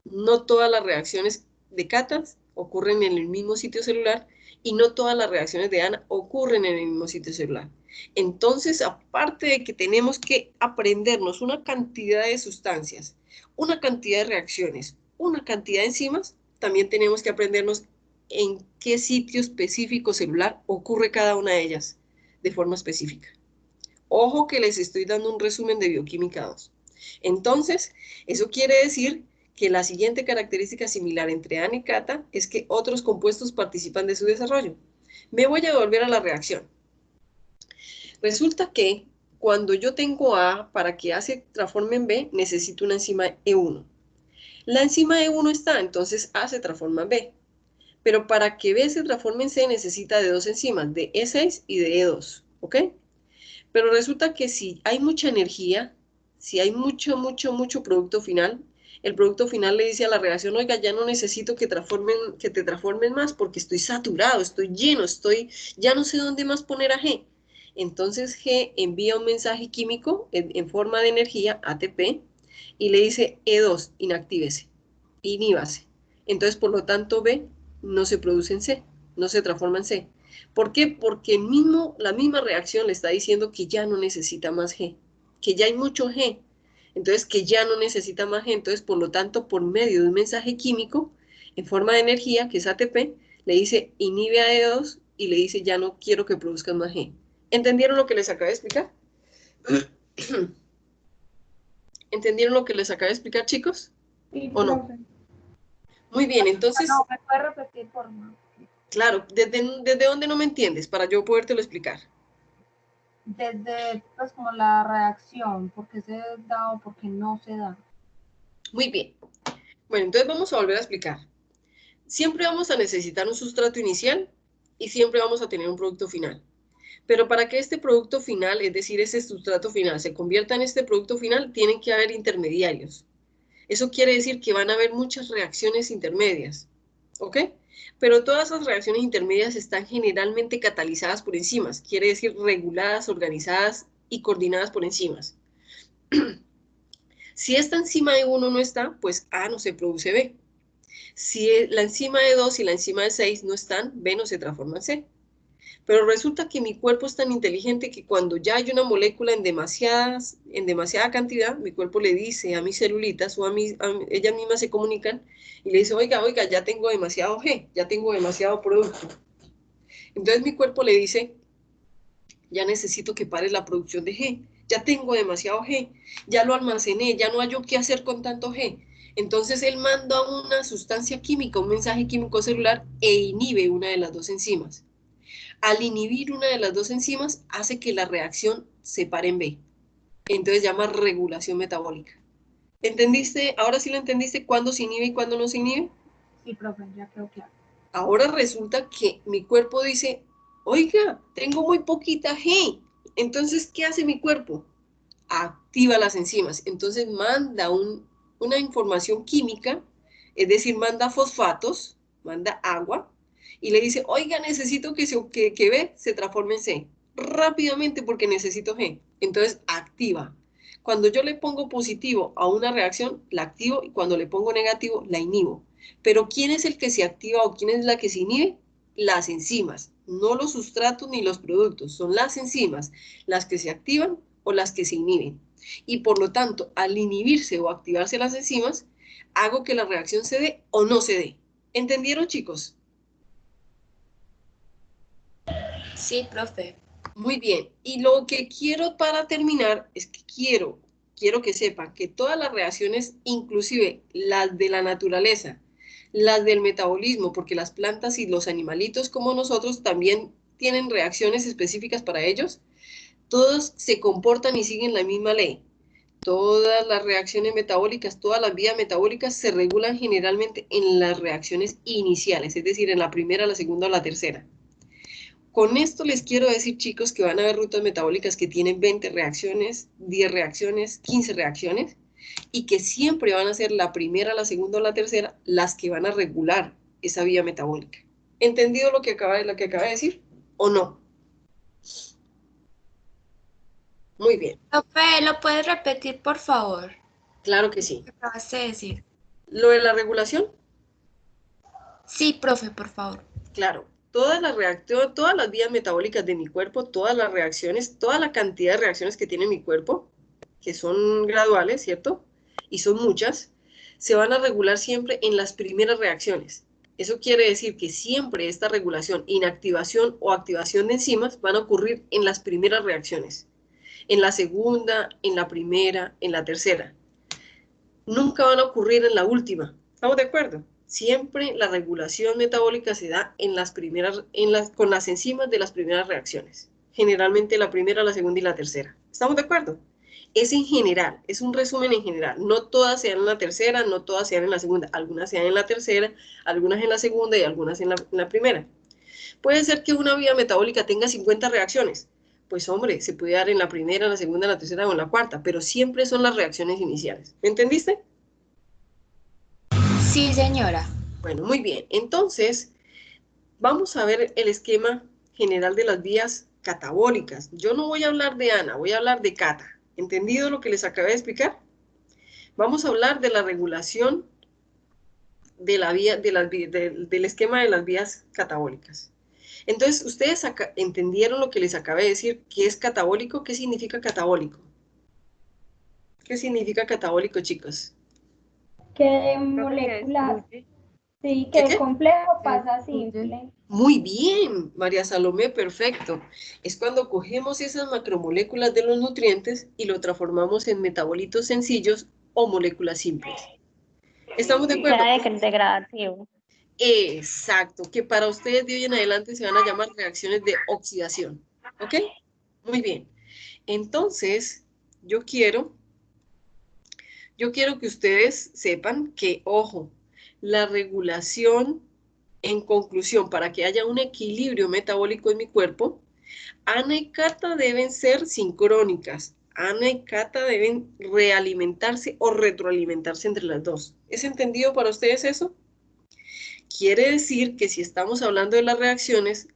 No todas las reacciones de Catas ocurren en el mismo sitio celular y no todas las reacciones de Ana ocurren en el mismo sitio celular. Entonces, aparte de que tenemos que aprendernos una cantidad de sustancias, una cantidad de reacciones, una cantidad de enzimas, también tenemos que aprendernos en qué sitio específico celular ocurre cada una de ellas de forma específica. Ojo que les estoy dando un resumen de bioquímica 2. Entonces, eso quiere decir que la siguiente característica similar entre Ana y Cata es que otros compuestos participan de su desarrollo. Me voy a devolver a la reacción. Resulta que cuando yo tengo A, para que A se transforme en B, necesito una enzima E1. La enzima E1 está, entonces A se transforma en B. Pero para que B se transforme en C necesita de dos enzimas, de E6 y de E2, ¿ok? Pero resulta que si hay mucha energía, si hay mucho producto final, el producto final le dice a la reacción, oiga, ya no necesito que te transformen más porque estoy saturado, estoy lleno, ya no sé dónde más poner a G. Entonces G envía un mensaje químico en forma de energía, ATP, y le dice E2, inactívese, inhíbase. Entonces, por lo tanto, B no se produce en C, no se transforma en C. ¿Por qué? Porque la misma reacción le está diciendo que ya no necesita más G, que ya hay mucho G, entonces que ya no necesita más G, entonces por lo tanto por medio de un mensaje químico en forma de energía, que es ATP, le dice inhibe a E2 y le dice ya no quiero que produzcas más G. ¿Entendieron lo que les acabé de explicar? ¿Entendieron lo que les acabé de explicar, chicos? Sí, ¿O no? profe. Muy bien, entonces... No, ¿me puede repetir, por favor? Claro, ¿desde dónde no me entiendes? Para yo podértelo explicar. Desde, pues, como la reacción, ¿por qué se da o por qué no se da? Muy bien. Bueno, entonces vamos a volver a explicar. Siempre vamos a necesitar un sustrato inicial y siempre vamos a tener un producto final. Pero para que este producto final, es decir, ese sustrato final, se convierta en este producto final, tienen que haber intermediarios. Eso quiere decir que van a haber muchas reacciones intermedias, ¿ok? Pero todas esas reacciones intermedias están generalmente catalizadas por enzimas, quiere decir reguladas, organizadas y coordinadas por enzimas. Si esta enzima E1 no está, pues A no se produce B. Si la enzima E2 y la enzima E6 no están, B no se transforma en C. Pero resulta que mi cuerpo es tan inteligente que cuando ya hay una molécula en demasiada cantidad, mi cuerpo le dice a mis celulitas o ellas mismas se comunican y le dice, oiga, ya tengo demasiado G, ya tengo demasiado producto. Entonces mi cuerpo le dice, ya necesito que pares la producción de G, ya tengo demasiado G, ya lo almacené, ya no hay yo qué hacer con tanto G. Entonces él manda una sustancia química, un mensaje químico celular e inhibe una de las dos enzimas. Al inhibir una de las dos enzimas, hace que la reacción se pare en B. Entonces llama regulación metabólica. ¿Entendiste? Ahora sí lo entendiste cuándo se inhibe y cuándo no se inhibe. Sí, profe, ya quedó claro. Ahora resulta que mi cuerpo dice, oiga, tengo muy poquita G. Entonces, ¿qué hace mi cuerpo? Activa las enzimas. Entonces manda una información química, es decir, manda fosfatos, manda agua, y le dice, oiga, necesito que B se transforme en C rápidamente porque necesito G. Entonces activa. Cuando yo le pongo positivo a una reacción, la activo, y cuando le pongo negativo, la inhibo. Pero ¿quién es el que se activa o quién es la que se inhibe? Las enzimas, no los sustratos ni los productos, son las enzimas las que se activan o las que se inhiben. Y por lo tanto, al inhibirse o activarse las enzimas, hago que la reacción se dé o no se dé. ¿Entendieron, chicos? Sí, profe. Muy bien. Y lo que quiero para terminar es que quiero que sepan que todas las reacciones, inclusive las de la naturaleza, las del metabolismo, porque las plantas y los animalitos como nosotros también tienen reacciones específicas para ellos, todos se comportan y siguen la misma ley. Todas las reacciones metabólicas, todas las vías metabólicas se regulan generalmente en las reacciones iniciales, es decir, en la primera, la segunda o la tercera. Con esto les quiero decir, chicos, que van a haber rutas metabólicas que tienen 20 reacciones, 10 reacciones, 15 reacciones, y que siempre van a ser la primera, la segunda o la tercera las que van a regular esa vía metabólica. ¿Entendido lo que acaba de decir o no? Muy bien. Profe, ¿lo puedes repetir, por favor? Claro que sí. ¿Qué acabaste de decir? ¿Lo de la regulación? Sí, profe, por favor. Claro. Todas las vías metabólicas de mi cuerpo, todas las reacciones, toda la cantidad de reacciones que tiene mi cuerpo, que son graduales, ¿cierto? Y son muchas, se van a regular siempre en las primeras reacciones. Eso quiere decir que siempre esta regulación, inactivación o activación de enzimas van a ocurrir en las primeras reacciones. En la segunda, en la primera, en la tercera. Nunca van a ocurrir en la última. ¿Estamos de acuerdo? Siempre la regulación metabólica se da en las primeras, con las enzimas de las primeras reacciones. generalmente la primera, la segunda y la tercera. ¿Estamos de acuerdo? Es en general, es un resumen en general. No todas se dan en la tercera, no todas se dan en la segunda. Algunas se dan en la tercera, algunas en la segunda y algunas en la primera. Puede ser que una vía metabólica tenga 50 reacciones. Pues hombre, se puede dar en la primera, en la segunda, en la tercera o en la cuarta, pero siempre son las reacciones iniciales. ¿Me entendiste? Sí, señora. Bueno, muy bien. Entonces, vamos a ver el esquema general de las vías catabólicas. Yo no voy a hablar de Ana, voy a hablar de Cata. ¿Entendido lo que les acabé de explicar? Vamos a hablar de la regulación de la vía, del esquema de las vías catabólicas. Entonces, ¿ustedes entendieron lo que les acabé de decir? ¿Qué es catabólico? ¿Qué significa catabólico? ¿Qué significa catabólico, chicos? Que moléculas, sí, ¿Qué, que qué? complejo pasa a simple. Muy bien, María Salomé, perfecto. Es cuando cogemos esas macromoléculas de los nutrientes y lo transformamos en metabolitos sencillos o moléculas simples. ¿Estamos de acuerdo? Queda degradativo. Exacto, que para ustedes de hoy en adelante se van a llamar reacciones de oxidación. ¿Ok? Muy bien. Entonces, yo quiero que ustedes sepan que, ojo, la regulación, en conclusión, para que haya un equilibrio metabólico en mi cuerpo, Ana y Cata deben ser sincrónicas. Ana y Cata deben realimentarse o retroalimentarse entre las dos. ¿Es entendido para ustedes eso? Quiere decir que si estamos hablando de las reacciones,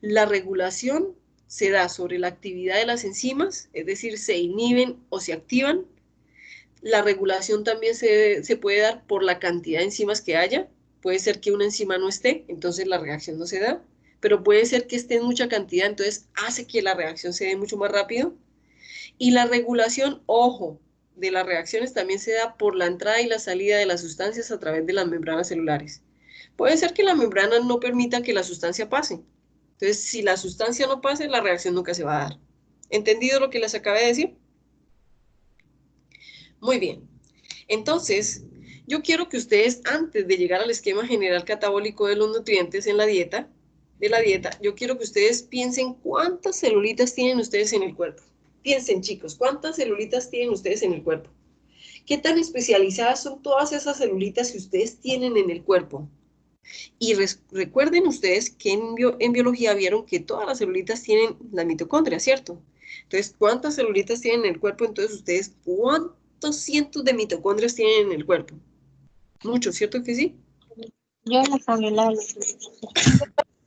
la regulación se da sobre la actividad de las enzimas, es decir, se inhiben o se activan. La regulación también se puede dar por la cantidad de enzimas que haya. Puede ser que una enzima no esté, entonces la reacción no se da, pero puede ser que esté en mucha cantidad, entonces hace que la reacción se dé mucho más rápido. Y la regulación, ojo, de las reacciones también se da por la entrada y la salida de las sustancias a través de las membranas celulares. Puede ser que la membrana no permita que la sustancia pase. Entonces, si la sustancia no pase, la reacción nunca se va a dar. ¿Entendido lo que les acabé de decir? Muy bien. Entonces, yo quiero que ustedes, antes de llegar al esquema general catabólico de los nutrientes en la dieta, yo quiero que ustedes piensen cuántas celulitas tienen ustedes en el cuerpo. Piensen, chicos, ¿cuántas celulitas tienen ustedes en el cuerpo? ¿Qué tan especializadas son todas esas celulitas que ustedes tienen en el cuerpo? Y recuerden ustedes que en biología vieron que todas las celulitas tienen la mitocondria, ¿cierto? Entonces, ¿cuántas celulitas tienen en el cuerpo? Entonces, ustedes, ¿cuántos cientos de mitocondrias tienen en el cuerpo? Muchos, ¿cierto que sí? Yo no sabía la de los...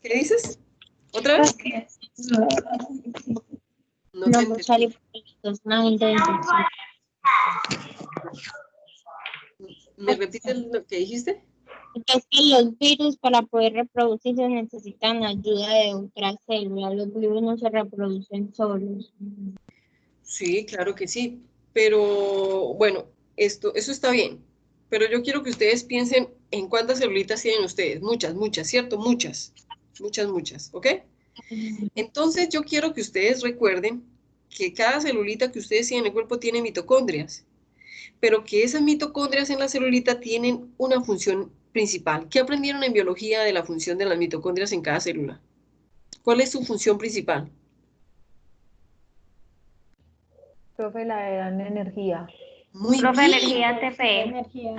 ¿Qué dices? ¿Otra vez? No te entendí. ¿Me repites lo que dijiste? Es que los virus para poder reproducirse necesitan ayuda de otras células. Los virus no se reproducen solos. Sí, claro que sí. Pero bueno, eso está bien. Pero yo quiero que ustedes piensen en cuántas celulitas tienen ustedes. Muchas, muchas, ¿cierto? Muchas. Muchas, muchas. ¿Ok? Entonces yo quiero que ustedes recuerden que cada celulita que ustedes tienen en el cuerpo tiene mitocondrias. Pero que esas mitocondrias en la celulita tienen una función principal. ¿Qué aprendieron en biología de la función de las mitocondrias en cada célula? ¿Cuál es su función principal? Profe, la de dan energía. Muy Profe, bien. energía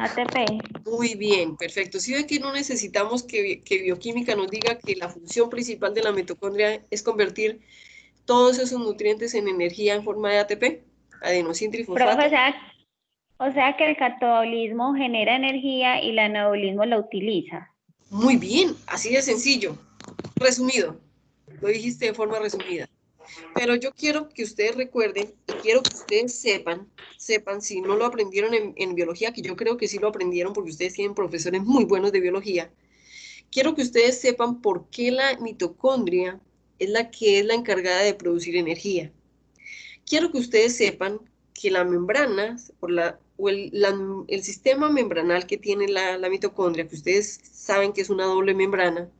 ATP. Muy bien, perfecto. ¿Sí ve que no necesitamos que bioquímica nos diga que la función principal de la mitocondria es convertir todos esos nutrientes en energía en forma de ATP? Adenosín trifosfato. Profe, o sea que el catabolismo genera energía y el anabolismo la utiliza. Muy bien, así de sencillo. Resumido, lo dijiste de forma resumida. Pero yo quiero que ustedes recuerden y quiero que ustedes sepan si no lo aprendieron en biología, que yo creo que sí lo aprendieron porque ustedes tienen profesores muy buenos de biología. Quiero que ustedes sepan por qué la mitocondria es la encargada de producir energía. Quiero que ustedes sepan que la membrana el sistema membranal que tiene la mitocondria, que ustedes saben que es una doble membrana,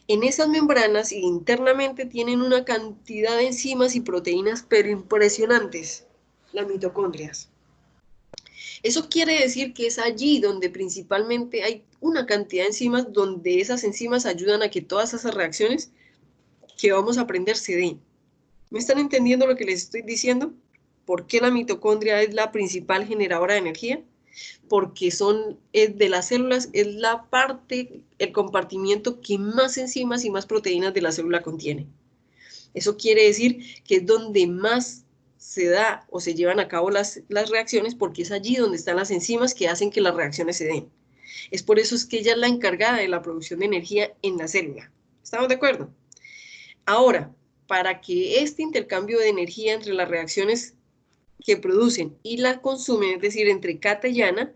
en esas membranas internamente tienen una cantidad de enzimas y proteínas pero impresionantes, las mitocondrias. Eso quiere decir que es allí donde principalmente hay una cantidad de enzimas, donde esas enzimas ayudan a que todas esas reacciones que vamos a aprender se den. ¿Me están entendiendo lo que les estoy diciendo? ¿Por qué la mitocondria es la principal generadora de energía? Porque de las células, es la parte, el compartimiento que más enzimas y más proteínas de la célula contiene. Eso quiere decir que es donde más se da o se llevan a cabo las reacciones, porque es allí donde están las enzimas que hacen que las reacciones se den. Es por eso es que ella es la encargada de la producción de energía en la célula. ¿Estamos de acuerdo? Ahora, para que este intercambio de energía entre las reacciones que producen y la consumen, es decir, entre cata y ana,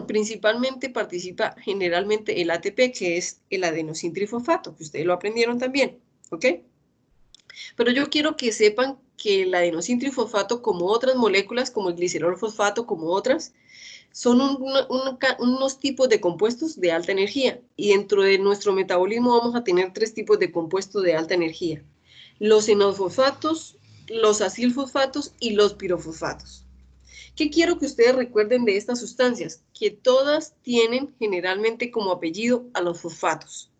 principalmente participa generalmente el ATP, que es el adenosintrifosfato, que ustedes lo aprendieron también, ¿ok? Pero yo quiero que sepan que el adenosintrifosfato, como otras moléculas, como el glicerol fosfato, como otras, son unos tipos de compuestos de alta energía. Y dentro de nuestro metabolismo vamos a tener 3 tipos de compuestos de alta energía: los enofosfatos, los acilfosfatos y los pirofosfatos. ¿Qué quiero que ustedes recuerden de estas sustancias? Que todas tienen generalmente como apellido a los fosfatos.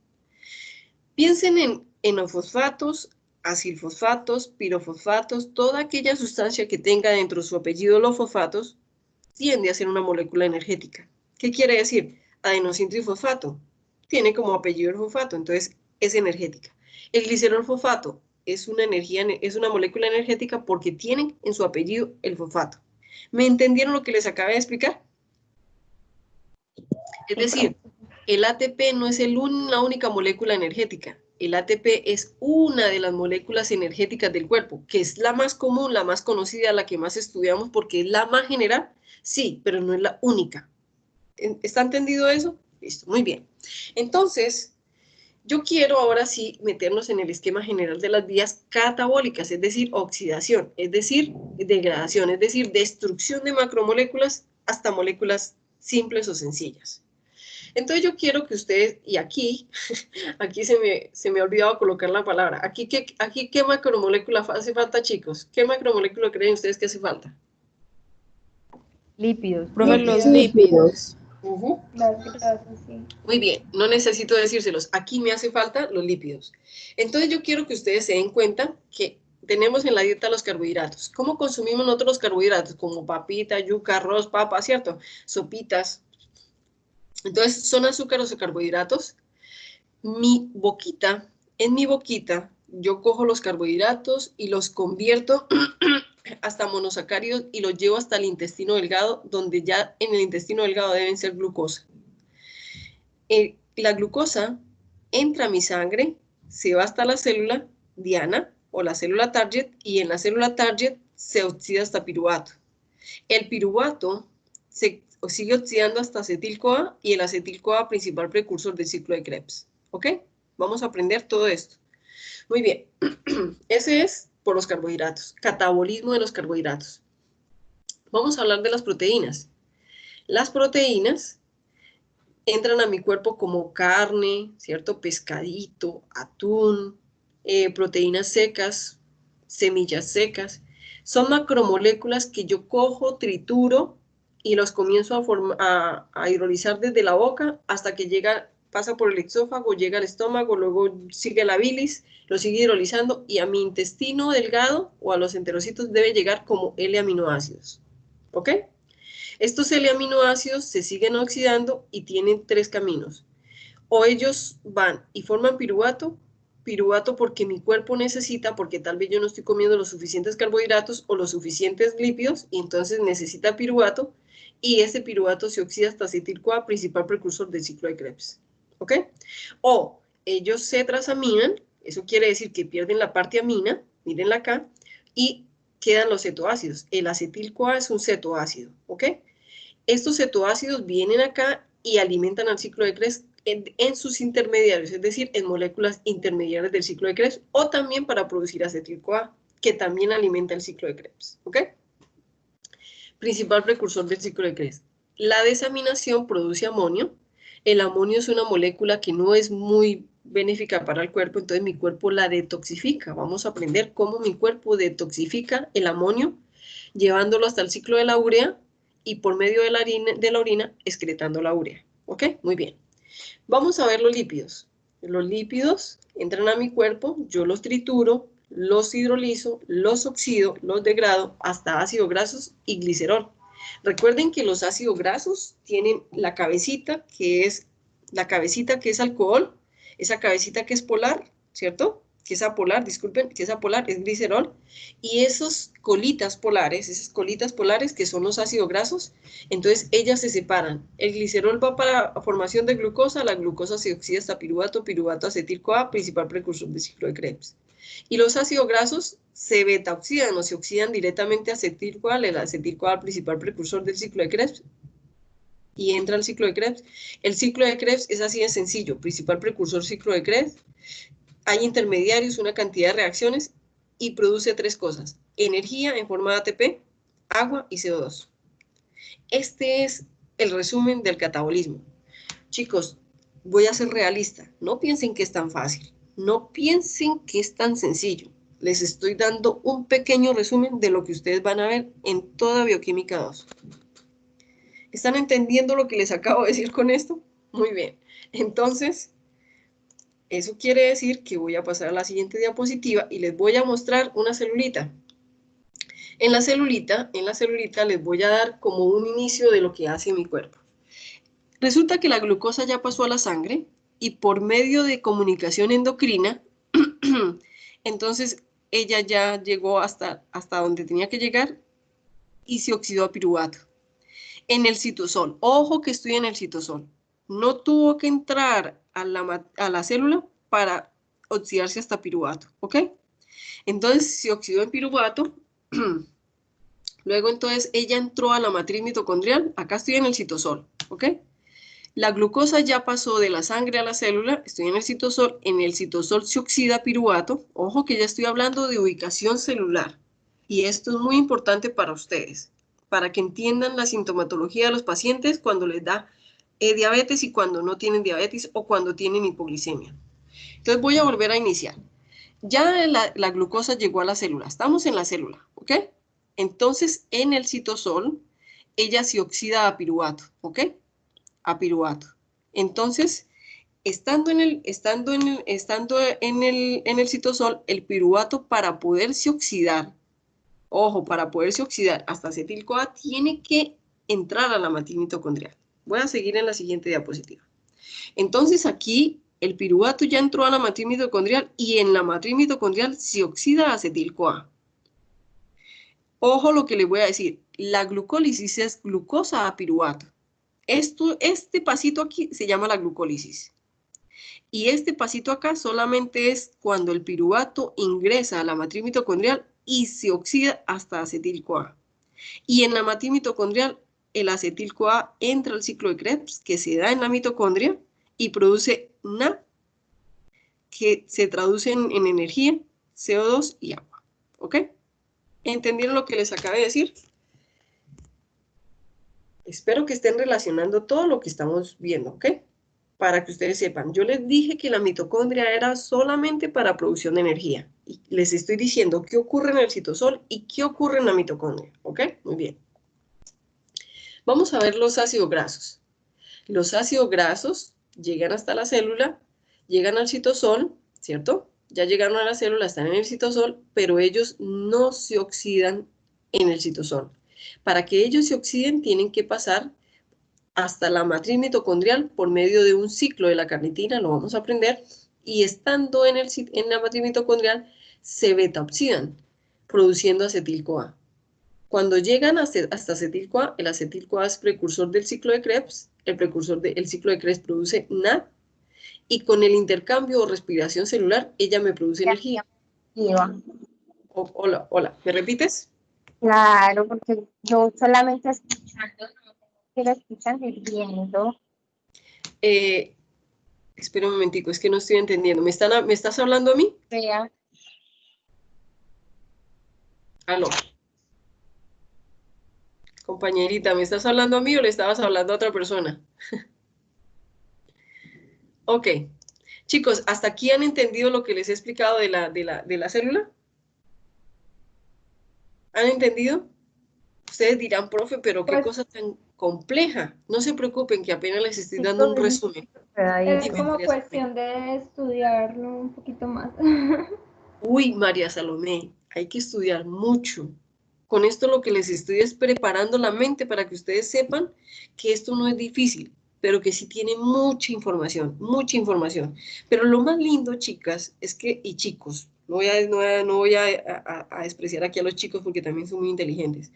Piensen en enofosfatos, acilfosfatos, pirofosfatos, toda aquella sustancia que tenga dentro de su apellido los fosfatos tiende a ser una molécula energética. ¿Qué quiere decir? Adenosintrifosfato tiene como apellido el fosfato, entonces es energética. El glicerol fosfato es una molécula energética porque tienen en su apellido el fosfato. ¿Me entendieron lo que les acabé de explicar? Es decir, el ATP no es la única molécula energética. El ATP es una de las moléculas energéticas del cuerpo, que es la más común, la más conocida, la que más estudiamos porque es la más general. Sí, pero no es la única. ¿Está entendido eso? Listo, muy bien. Entonces, yo quiero ahora sí meternos en el esquema general de las vías catabólicas, es decir, oxidación, es decir, degradación, es decir, destrucción de macromoléculas hasta moléculas simples o sencillas. Entonces yo quiero que ustedes, y aquí se me ha olvidado colocar la palabra, aquí ¿qué macromolécula hace falta, chicos? ¿Qué macromolécula creen ustedes que hace falta? Lípidos. Profe, los lípidos. Las grasas, sí. Muy bien, no necesito decírselos, aquí me hace falta los lípidos. Entonces yo quiero que ustedes se den cuenta que tenemos en la dieta los carbohidratos. ¿Cómo consumimos nosotros los carbohidratos? Como papita, yuca, arroz, papa, ¿cierto? Sopitas. Entonces, ¿son azúcares o carbohidratos? En mi boquita, yo cojo los carbohidratos y los convierto hasta monosacáridos y los llevo hasta el intestino delgado, donde ya en el intestino delgado deben ser glucosa. La glucosa entra a mi sangre, se va hasta la célula diana o la célula target, y en la célula target se oxida hasta piruvato. El piruvato se sigue oxidando hasta acetil-CoA, y el acetil-CoA principal precursor del ciclo de Krebs. ¿Ok? Vamos a aprender todo esto. Muy bien. Ese es por los carbohidratos. Catabolismo de los carbohidratos. Vamos a hablar de las proteínas. Las proteínas entran a mi cuerpo como carne, ¿cierto? Pescadito, atún, proteínas secas, semillas secas. Son macromoléculas que yo cojo, trituro y los comienzo a hidrolizar desde la boca hasta que pasa por el esófago, llega al estómago, luego sigue la bilis, lo sigue hidrolizando y a mi intestino delgado o a los enterocitos debe llegar como L-aminoácidos. ¿Ok? Estos L-aminoácidos se siguen oxidando y tienen 3 caminos. O ellos van y forman piruvato porque mi cuerpo necesita, porque tal vez yo no estoy comiendo los suficientes carbohidratos o los suficientes lípidos, y entonces necesita piruvato, y ese piruvato se oxida hasta acetil-CoA, principal precursor del ciclo de Krebs. ¿Ok? O ellos se transaminan, eso quiere decir que pierden la parte amina, mírenla acá, y quedan los cetoácidos. El acetil-CoA es un cetoácido, ¿ok? Estos cetoácidos vienen acá y alimentan al ciclo de Krebs en sus intermediarios, es decir, en moléculas intermediarias del ciclo de Krebs, o también para producir acetil-CoA, que también alimenta el ciclo de Krebs, ¿ok? Principal precursor del ciclo de Krebs. La desaminación produce amonio. El amonio es una molécula que no es muy benéfica para el cuerpo, entonces mi cuerpo la detoxifica. Vamos a aprender cómo mi cuerpo detoxifica el amonio, llevándolo hasta el ciclo de la urea y por medio de la orina excretando la urea. ¿Ok? Muy bien. Vamos a ver los lípidos. Los lípidos entran a mi cuerpo, yo los trituro, los hidrolizo, los oxido, los degrado hasta ácidos grasos y glicerol. Recuerden que los ácidos grasos tienen la cabecita que es alcohol, esa cabecita que es polar, ¿cierto? Que es apolar, disculpen, que es apolar, es glicerol, y esas colitas polares que son los ácidos grasos, entonces ellas se separan. El glicerol va para la formación de glucosa, la glucosa se oxida hasta piruvato, piruvato acetil-CoA, principal precursor del ciclo de Krebs. Y los ácidos grasos se beta-oxidan o se oxidan directamente a acetil-CoA, el acetil-CoA principal precursor del ciclo de Krebs, y entra al ciclo de Krebs. El ciclo de Krebs es así de sencillo, principal precursor ciclo de Krebs, hay intermediarios, una cantidad de reacciones y produce tres cosas: energía en forma de ATP, agua y CO2. Este es el resumen del catabolismo. Chicos, voy a ser realista, no piensen que es tan fácil, no piensen que es tan sencillo. Les estoy dando un pequeño resumen de lo que ustedes van a ver en toda Bioquímica 2. ¿Están entendiendo lo que les acabo de decir con esto? Muy bien. Entonces, eso quiere decir que voy a pasar a la siguiente diapositiva y les voy a mostrar una celulita. En la celulita les voy a dar como un inicio de lo que hace mi cuerpo. Resulta que la glucosa ya pasó a la sangre y por medio de comunicación endocrina, entonces ella ya llegó hasta donde tenía que llegar y se oxidó a piruvato. En el citosol, ojo que estoy en el citosol, no tuvo que entrar a la célula para oxidarse hasta piruvato, ¿ok? Entonces se oxidó en piruvato, luego entonces ella entró a la matriz mitocondrial, acá estoy en el citosol, ¿ok? La glucosa ya pasó de la sangre a la célula, estoy en el citosol se oxida a piruvato, ojo que ya estoy hablando de ubicación celular, y esto es muy importante para ustedes, para que entiendan la sintomatología de los pacientes cuando les da diabetes y cuando no tienen diabetes o cuando tienen hipoglicemia. Entonces voy a volver a iniciar. Ya la glucosa llegó a la célula, estamos en la célula, ¿ok? Entonces en el citosol ella se oxida a piruvato, ¿ok? A piruvato. Entonces, estando en el citosol, el piruvato para poderse oxidar, ojo, para poderse oxidar hasta acetil-CoA tiene que entrar a la matriz mitocondrial. Voy a seguir en la siguiente diapositiva. Entonces aquí el piruvato ya entró a la matriz mitocondrial y en la matriz mitocondrial se oxida a acetil-CoA. Ojo lo que les voy a decir, la glucólisis es glucosa a piruvato. Este pasito aquí se llama la glucólisis. Y este pasito acá solamente es cuando el piruvato ingresa a la matriz mitocondrial y se oxida hasta acetil-CoA. Y en la matriz mitocondrial, el acetil-CoA entra al ciclo de Krebs, que se da en la mitocondria, y produce Na, que se traduce en energía, CO2 y agua. ¿Ok? ¿Entendieron lo que les acabé de decir? Espero que estén relacionando todo lo que estamos viendo, ¿ok? Para que ustedes sepan, yo les dije que la mitocondria era solamente para producción de energía. Y les estoy diciendo qué ocurre en el citosol y qué ocurre en la mitocondria, ¿ok? Muy bien. Vamos a ver los ácidos grasos. Los ácidos grasos llegan hasta la célula, llegan al citosol, ¿cierto? Ya llegaron a la célula, están en el citosol, pero ellos no se oxidan en el citosol. Para que ellos se oxiden, tienen que pasar hasta la matriz mitocondrial por medio de un ciclo de la carnitina, lo vamos a aprender, y estando en la matriz mitocondrial, se beta-oxidan, produciendo acetil-CoA. Cuando llegan hasta acetil-CoA, el acetil-CoA es precursor del ciclo de Krebs, el ciclo de Krebs produce Na, y con el intercambio o respiración celular, ella me produce energía. Hola, ¿me repites? Claro, porque yo solamente escuchando, no quiero escuchar viendo. Espera un momentico, es que no estoy entendiendo. ¿Me estás hablando a mí? Vea. Aló. Compañerita, ¿me estás hablando a mí o le estabas hablando a otra persona? Ok. Chicos, ¿hasta aquí han entendido lo que les he explicado de la célula? ¿Han entendido? Ustedes dirán, profe, pero qué cosa tan compleja. No se preocupen, que apenas les estoy dando un resumen. Es como cuestión de estudiarlo un poquito más. Uy, María Salomé, hay que estudiar mucho. Con esto lo que les estoy es preparando la mente para que ustedes sepan que esto no es difícil, pero que sí tiene mucha información, mucha información. Pero lo más lindo, chicas, es que, y chicos, no voy a despreciar aquí a los chicos porque también son muy inteligentes.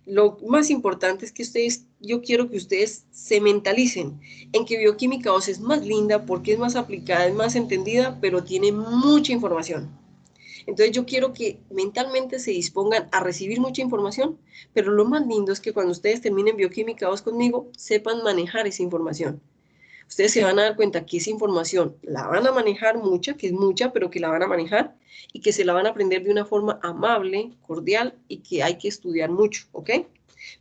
Lo más importante es que ustedes, yo quiero que ustedes se mentalicen en que Bioquímica 2 es más linda porque es más aplicada, es más entendida, pero tiene mucha información. Entonces yo quiero que mentalmente se dispongan a recibir mucha información, pero lo más lindo es que cuando ustedes terminen Bioquímica 2 conmigo, sepan manejar esa información. Ustedes se van a dar cuenta que esa información la van a manejar mucha, que es mucha, pero que la van a manejar y que se la van a aprender de una forma amable, cordial y que hay que estudiar mucho, ¿ok?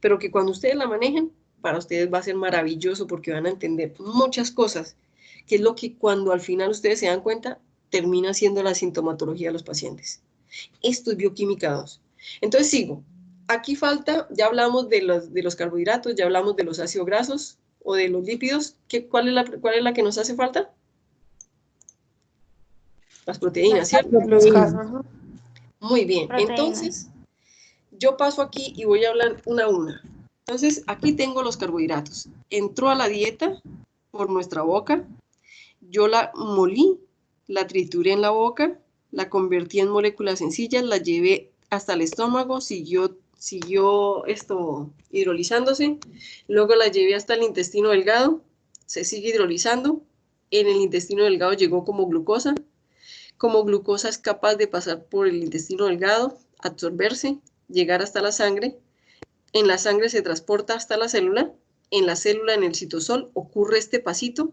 Pero que cuando ustedes la manejen, para ustedes va a ser maravilloso porque van a entender muchas cosas, que es lo que cuando al final ustedes se dan cuenta, termina siendo la sintomatología de los pacientes. Esto es Bioquímica 2. Entonces sigo. Aquí falta, ya hablamos de los carbohidratos, ya hablamos de los ácidos grasos o de los lípidos. ¿Cuál es la que nos hace falta? Las proteínas, ¿cierto? Muy bien. Proteínas. Entonces, yo paso aquí y voy a hablar una a una. Entonces, aquí tengo los carbohidratos. Entró a la dieta por nuestra boca. Yo la molí, la trituré en la boca, la convertí en moléculas sencillas, la llevé hasta el estómago, siguió esto hidrolizándose, luego la llevé hasta el intestino delgado, se sigue hidrolizando, en el intestino delgado llegó como glucosa es capaz de pasar por el intestino delgado, absorberse, llegar hasta la sangre, en la sangre se transporta hasta la célula, en la célula, en el citosol, ocurre este pasito,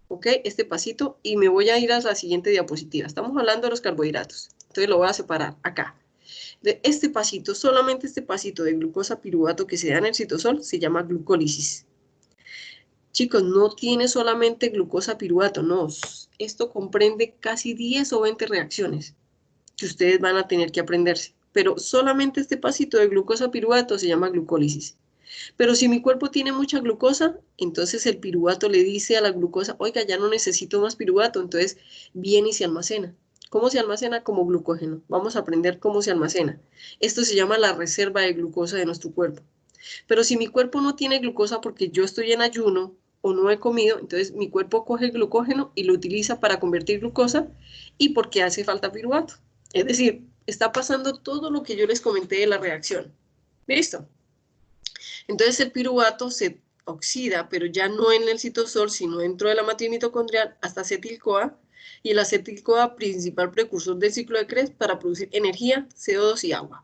¿ok? Este pasito, y me voy a ir a la siguiente diapositiva. Estamos hablando de los carbohidratos, entonces lo voy a separar acá. De este pasito, solamente este pasito de glucosa piruvato que se da en el citosol se llama glucólisis. Chicos, no tiene solamente glucosa piruvato, no. Esto comprende casi 10 o 20 reacciones que ustedes van a tener que aprenderse. Pero solamente este pasito de glucosa piruvato se llama glucólisis. Pero si mi cuerpo tiene mucha glucosa, entonces el piruvato le dice a la glucosa, oiga, ya no necesito más piruvato, entonces viene y se almacena. ¿Cómo se almacena? Como glucógeno. Vamos a aprender cómo se almacena. Esto se llama la reserva de glucosa de nuestro cuerpo. Pero si mi cuerpo no tiene glucosa porque yo estoy en ayuno o no he comido, entonces mi cuerpo coge el glucógeno y lo utiliza para convertir glucosa y porque hace falta piruvato. Es decir, está pasando todo lo que yo les comenté de la reacción. ¿Listo? Entonces el piruvato se oxida, pero ya no en el citosol, sino dentro de la matriz mitocondrial hasta acetil-CoA, y el acetil-CoA, principal precursor del ciclo de Krebs, para producir energía, CO2 y agua.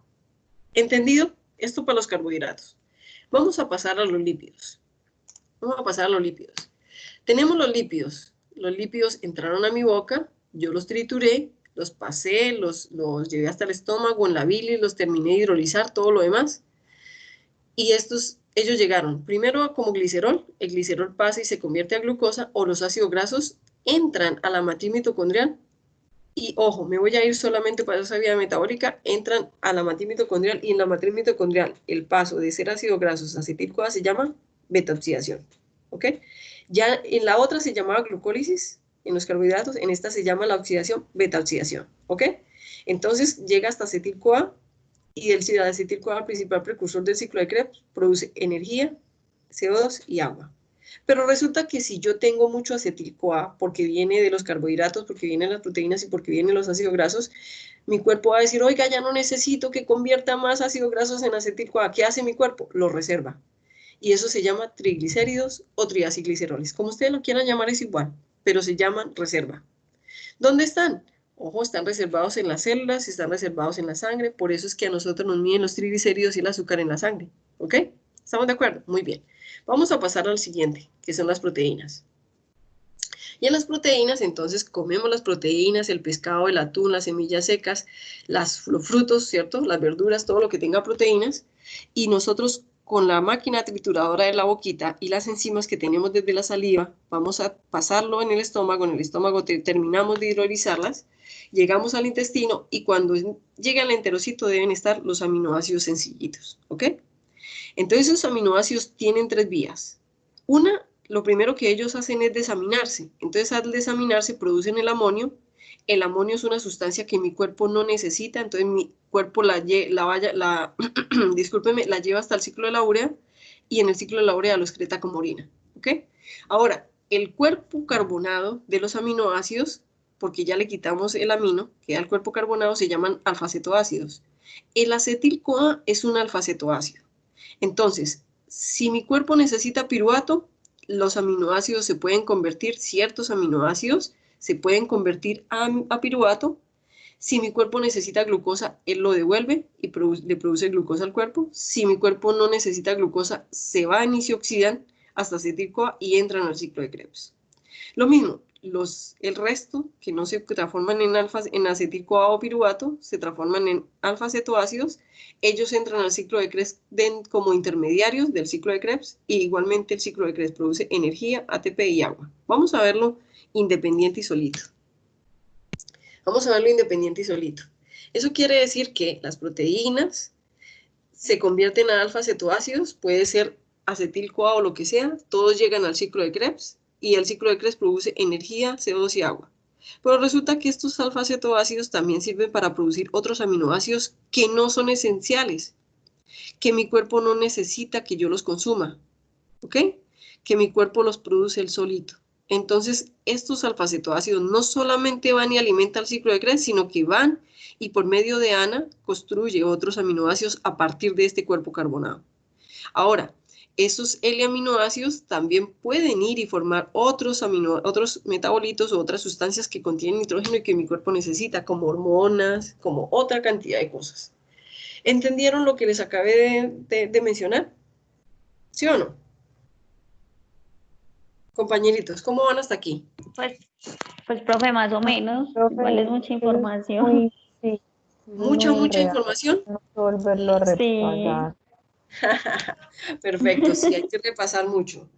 ¿Entendido? Esto para los carbohidratos. Vamos a pasar a los lípidos. Tenemos los lípidos. Los lípidos entraron a mi boca, yo los trituré, los pasé, los llevé hasta el estómago, en la bilis, los terminé de hidrolizar, todo lo demás. Y ellos llegaron primero como glicerol, el glicerol pasa y se convierte a glucosa, o los ácidos grasos entran a la matriz mitocondrial, y ojo, me voy a ir solamente para esa vía metabólica, entran a la matriz mitocondrial, y en la matriz mitocondrial el paso de ser ácidos grasos a acetil-CoA se llama beta-oxidación, ¿ok? Ya en la otra se llamaba glucólisis, en los carbohidratos, en esta se llama la oxidación, beta-oxidación, ¿ok? Entonces llega hasta acetil-CoA, y el acetil-CoA, principal precursor del ciclo de Krebs, produce energía, CO2 y agua. Pero resulta que si yo tengo mucho acetil-CoA, porque viene de los carbohidratos, porque vienen las proteínas y porque vienen los ácidos grasos, mi cuerpo va a decir, oiga, ya no necesito que convierta más ácidos grasos en acetil-CoA. ¿Qué hace mi cuerpo? Lo reserva. Y eso se llama triglicéridos o triacilgliceroles. Como ustedes lo quieran llamar es igual, pero se llaman reserva. ¿Dónde están? Ojo, están reservados en las células, están reservados en la sangre, por eso es que a nosotros nos miden los triglicéridos y el azúcar en la sangre, ¿ok? ¿Estamos de acuerdo? Muy bien. Vamos a pasar al siguiente, que son las proteínas. Y en las proteínas, entonces, comemos las proteínas, el pescado, el atún, las semillas secas, los frutos, ¿cierto? Las verduras, todo lo que tenga proteínas, y nosotros con la máquina trituradora de la boquita y las enzimas que tenemos desde la saliva, vamos a pasarlo en el estómago terminamos de hidrolizarlas, llegamos al intestino y cuando llegue al enterocito deben estar los aminoácidos sencillitos, ¿ok? Entonces esos aminoácidos tienen 3 vías. Una, lo primero que ellos hacen es desaminarse, entonces al desaminarse producen el amonio, el amonio es una sustancia que mi cuerpo no necesita, entonces mi cuerpo discúlpeme, la lleva hasta el ciclo de la urea y en el ciclo de la urea lo excreta como orina, ¿ok? Ahora, el cuerpo carbonado de los aminoácidos, porque ya le quitamos el amino, queda el cuerpo carbonado, se llaman alfa-cetoácidos. El acetil-CoA es un alfa-cetoácido. Entonces, si mi cuerpo necesita piruvato, los aminoácidos se pueden convertir, ciertos aminoácidos se pueden convertir a piruvato. Si mi cuerpo necesita glucosa, él lo devuelve y le produce glucosa al cuerpo. Si mi cuerpo no necesita glucosa, se van y se oxidan hasta acetil-CoA y entran al ciclo de Krebs. Lo mismo, el resto que no se transforman en acetil-CoA o piruvato, se transforman en alfa-cetoácidos. Ellos entran al ciclo de Krebs como intermediarios del ciclo de Krebs y igualmente el ciclo de Krebs produce energía, ATP y agua. Vamos a verlo independiente y solito. Vamos a verlo independiente y solito. Eso quiere decir que las proteínas se convierten a alfa-cetoácidos, puede ser acetil-CoA o lo que sea, todos llegan al ciclo de Krebs y el ciclo de Krebs produce energía, CO2 y agua. Pero resulta que estos alfa-cetoácidos también sirven para producir otros aminoácidos que no son esenciales, que mi cuerpo no necesita que yo los consuma, ¿ok? Que mi cuerpo los produce él solito. Entonces, estos alfa-cetoácidos no solamente van y alimentan el ciclo de Krebs, sino que van y por medio de ANA construye otros aminoácidos a partir de este cuerpo carbonado. Ahora, esos L-aminoácidos también pueden ir y formar otros metabolitos o otras sustancias que contienen nitrógeno y que mi cuerpo necesita, como hormonas, como otra cantidad de cosas. ¿Entendieron lo que les acabé de mencionar? ¿Sí o no? Compañeritos, ¿cómo van hasta aquí? Pues profe, más o menos. Profe, Igual es mucha información. Sí, ¿Mucha información? No volverlo a repasar. Perfecto, sí, hay que repasar mucho.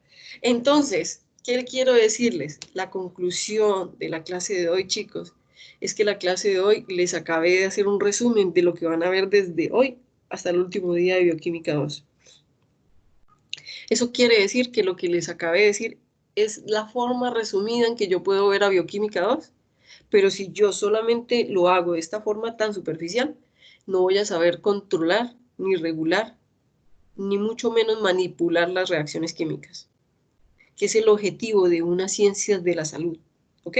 Entonces, ¿qué quiero decirles? La conclusión de la clase de hoy, chicos, es que la clase de hoy les acabé de hacer un resumen de lo que van a ver desde hoy hasta el último día de Bioquímica 2. Eso quiere decir que lo que les acabé de decir es la forma resumida en que yo puedo ver a Bioquímica 2, pero si yo solamente lo hago de esta forma tan superficial, no voy a saber controlar ni regular, ni mucho menos manipular las reacciones químicas, que es el objetivo de una ciencia de la salud, ¿ok?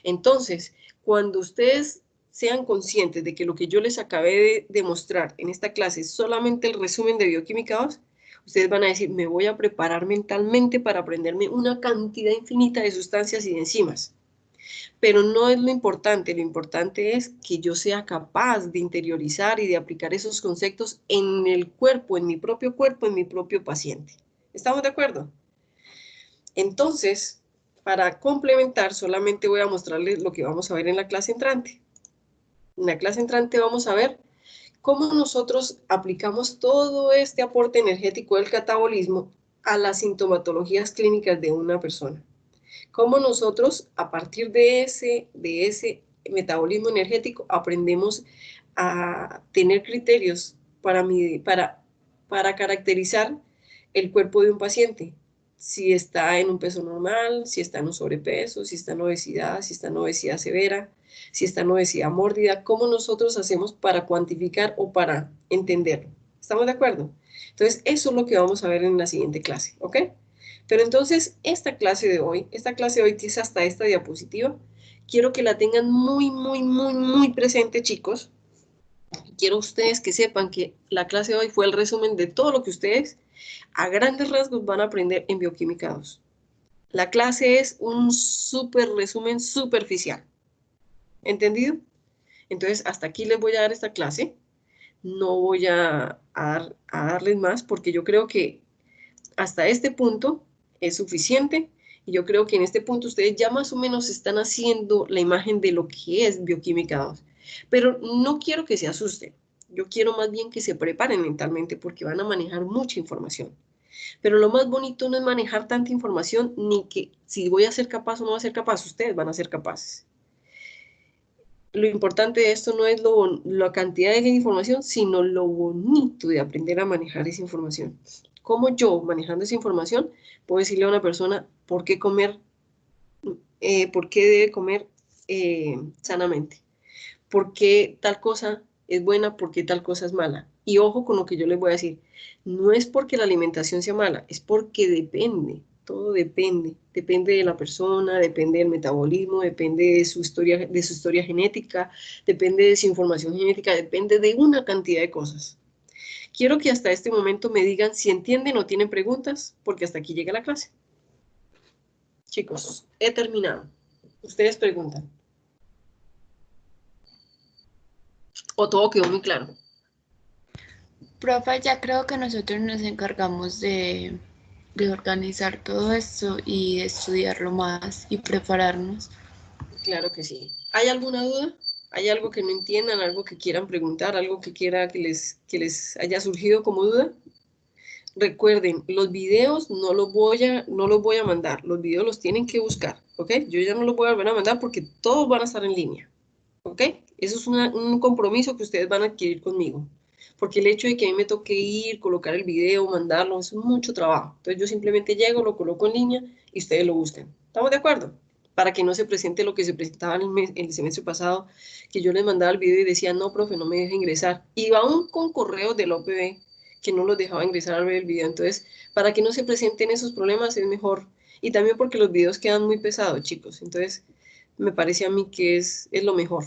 Entonces, cuando ustedes sean conscientes de que lo que yo les acabé de demostrar en esta clase es solamente el resumen de Bioquímica 2, ustedes van a decir, me voy a preparar mentalmente para aprenderme una cantidad infinita de sustancias y de enzimas. Pero no es lo importante es que yo sea capaz de interiorizar y de aplicar esos conceptos en el cuerpo, en mi propio paciente. ¿Estamos de acuerdo? Entonces, para complementar, solamente voy a mostrarles lo que vamos a ver en la clase entrante. En la clase entrante vamos a ver cómo nosotros aplicamos todo este aporte energético del catabolismo a las sintomatologías clínicas de una persona. Cómo nosotros, a partir de ese metabolismo energético, aprendemos a tener criterios para caracterizar el cuerpo de un paciente. Si está en un peso normal, si está en un sobrepeso, si está en obesidad, si está en obesidad severa, si está en obesidad mórbida, ¿cómo nosotros hacemos para cuantificar o para entenderlo? ¿Estamos de acuerdo? Entonces, eso es lo que vamos a ver en la siguiente clase, ¿ok? Pero entonces, esta clase de hoy que es hasta esta diapositiva, quiero que la tengan muy presente, chicos. Quiero ustedes que sepan que la clase de hoy fue el resumen de todo lo que ustedes a grandes rasgos van a aprender en Bioquímica 2. La clase es un súper resumen superficial. ¿Entendido? Entonces, hasta aquí les voy a dar esta clase. No voy a darles más porque yo creo que hasta este punto es suficiente y yo creo que en este punto ustedes ya más o menos están haciendo la imagen de lo que es Bioquímica 2. Pero no quiero que se asusten. Yo quiero más bien que se preparen mentalmente porque van a manejar mucha información. Pero lo más bonito no es manejar tanta información ni que si voy a ser capaz o no voy a ser capaz, ustedes van a ser capaces. Lo importante de esto no es la cantidad de información, sino lo bonito de aprender a manejar esa información. Como yo, manejando esa información, puedo decirle a una persona por qué debe comer sanamente. ¿Por qué tal cosa es buena? ¿Por qué tal cosa es mala? Y ojo con lo que yo les voy a decir. No es porque la alimentación sea mala, es porque depende. Todo depende. Depende de la persona, depende del metabolismo, depende de su historia genética, depende de su información genética, depende de una cantidad de cosas. Quiero que hasta este momento me digan si entienden o tienen preguntas, porque hasta aquí llega la clase. Chicos, he terminado. Ustedes preguntan. ¿O todo quedó muy claro? Profe, ya creo que nosotros nos encargamos de organizar todo esto y estudiarlo más y prepararnos. Claro que sí. ¿Hay alguna duda? ¿Hay algo que no entiendan, algo que quieran preguntar, algo que quiera que les haya surgido como duda? Recuerden, los videos no los voy a mandar, los videos los tienen que buscar, ¿ok? Yo ya no los voy a volver a mandar porque todos van a estar en línea, ¿ok? Eso es un compromiso que ustedes van a adquirir conmigo, porque el hecho de que a mí me toque ir, colocar el video, mandarlo, es mucho trabajo. Entonces yo simplemente llego, lo coloco en línea y ustedes lo buscan. ¿Estamos de acuerdo? Para que no se presente lo que se presentaba en el semestre pasado, que yo les mandaba el video y decía, no, profe, no me deja ingresar. Y aún con correos de la OPB, que no los dejaba ingresar a ver el video. Entonces, para que no se presenten esos problemas es mejor. Y también porque los videos quedan muy pesados, chicos. Entonces, me parece a mí que es lo mejor.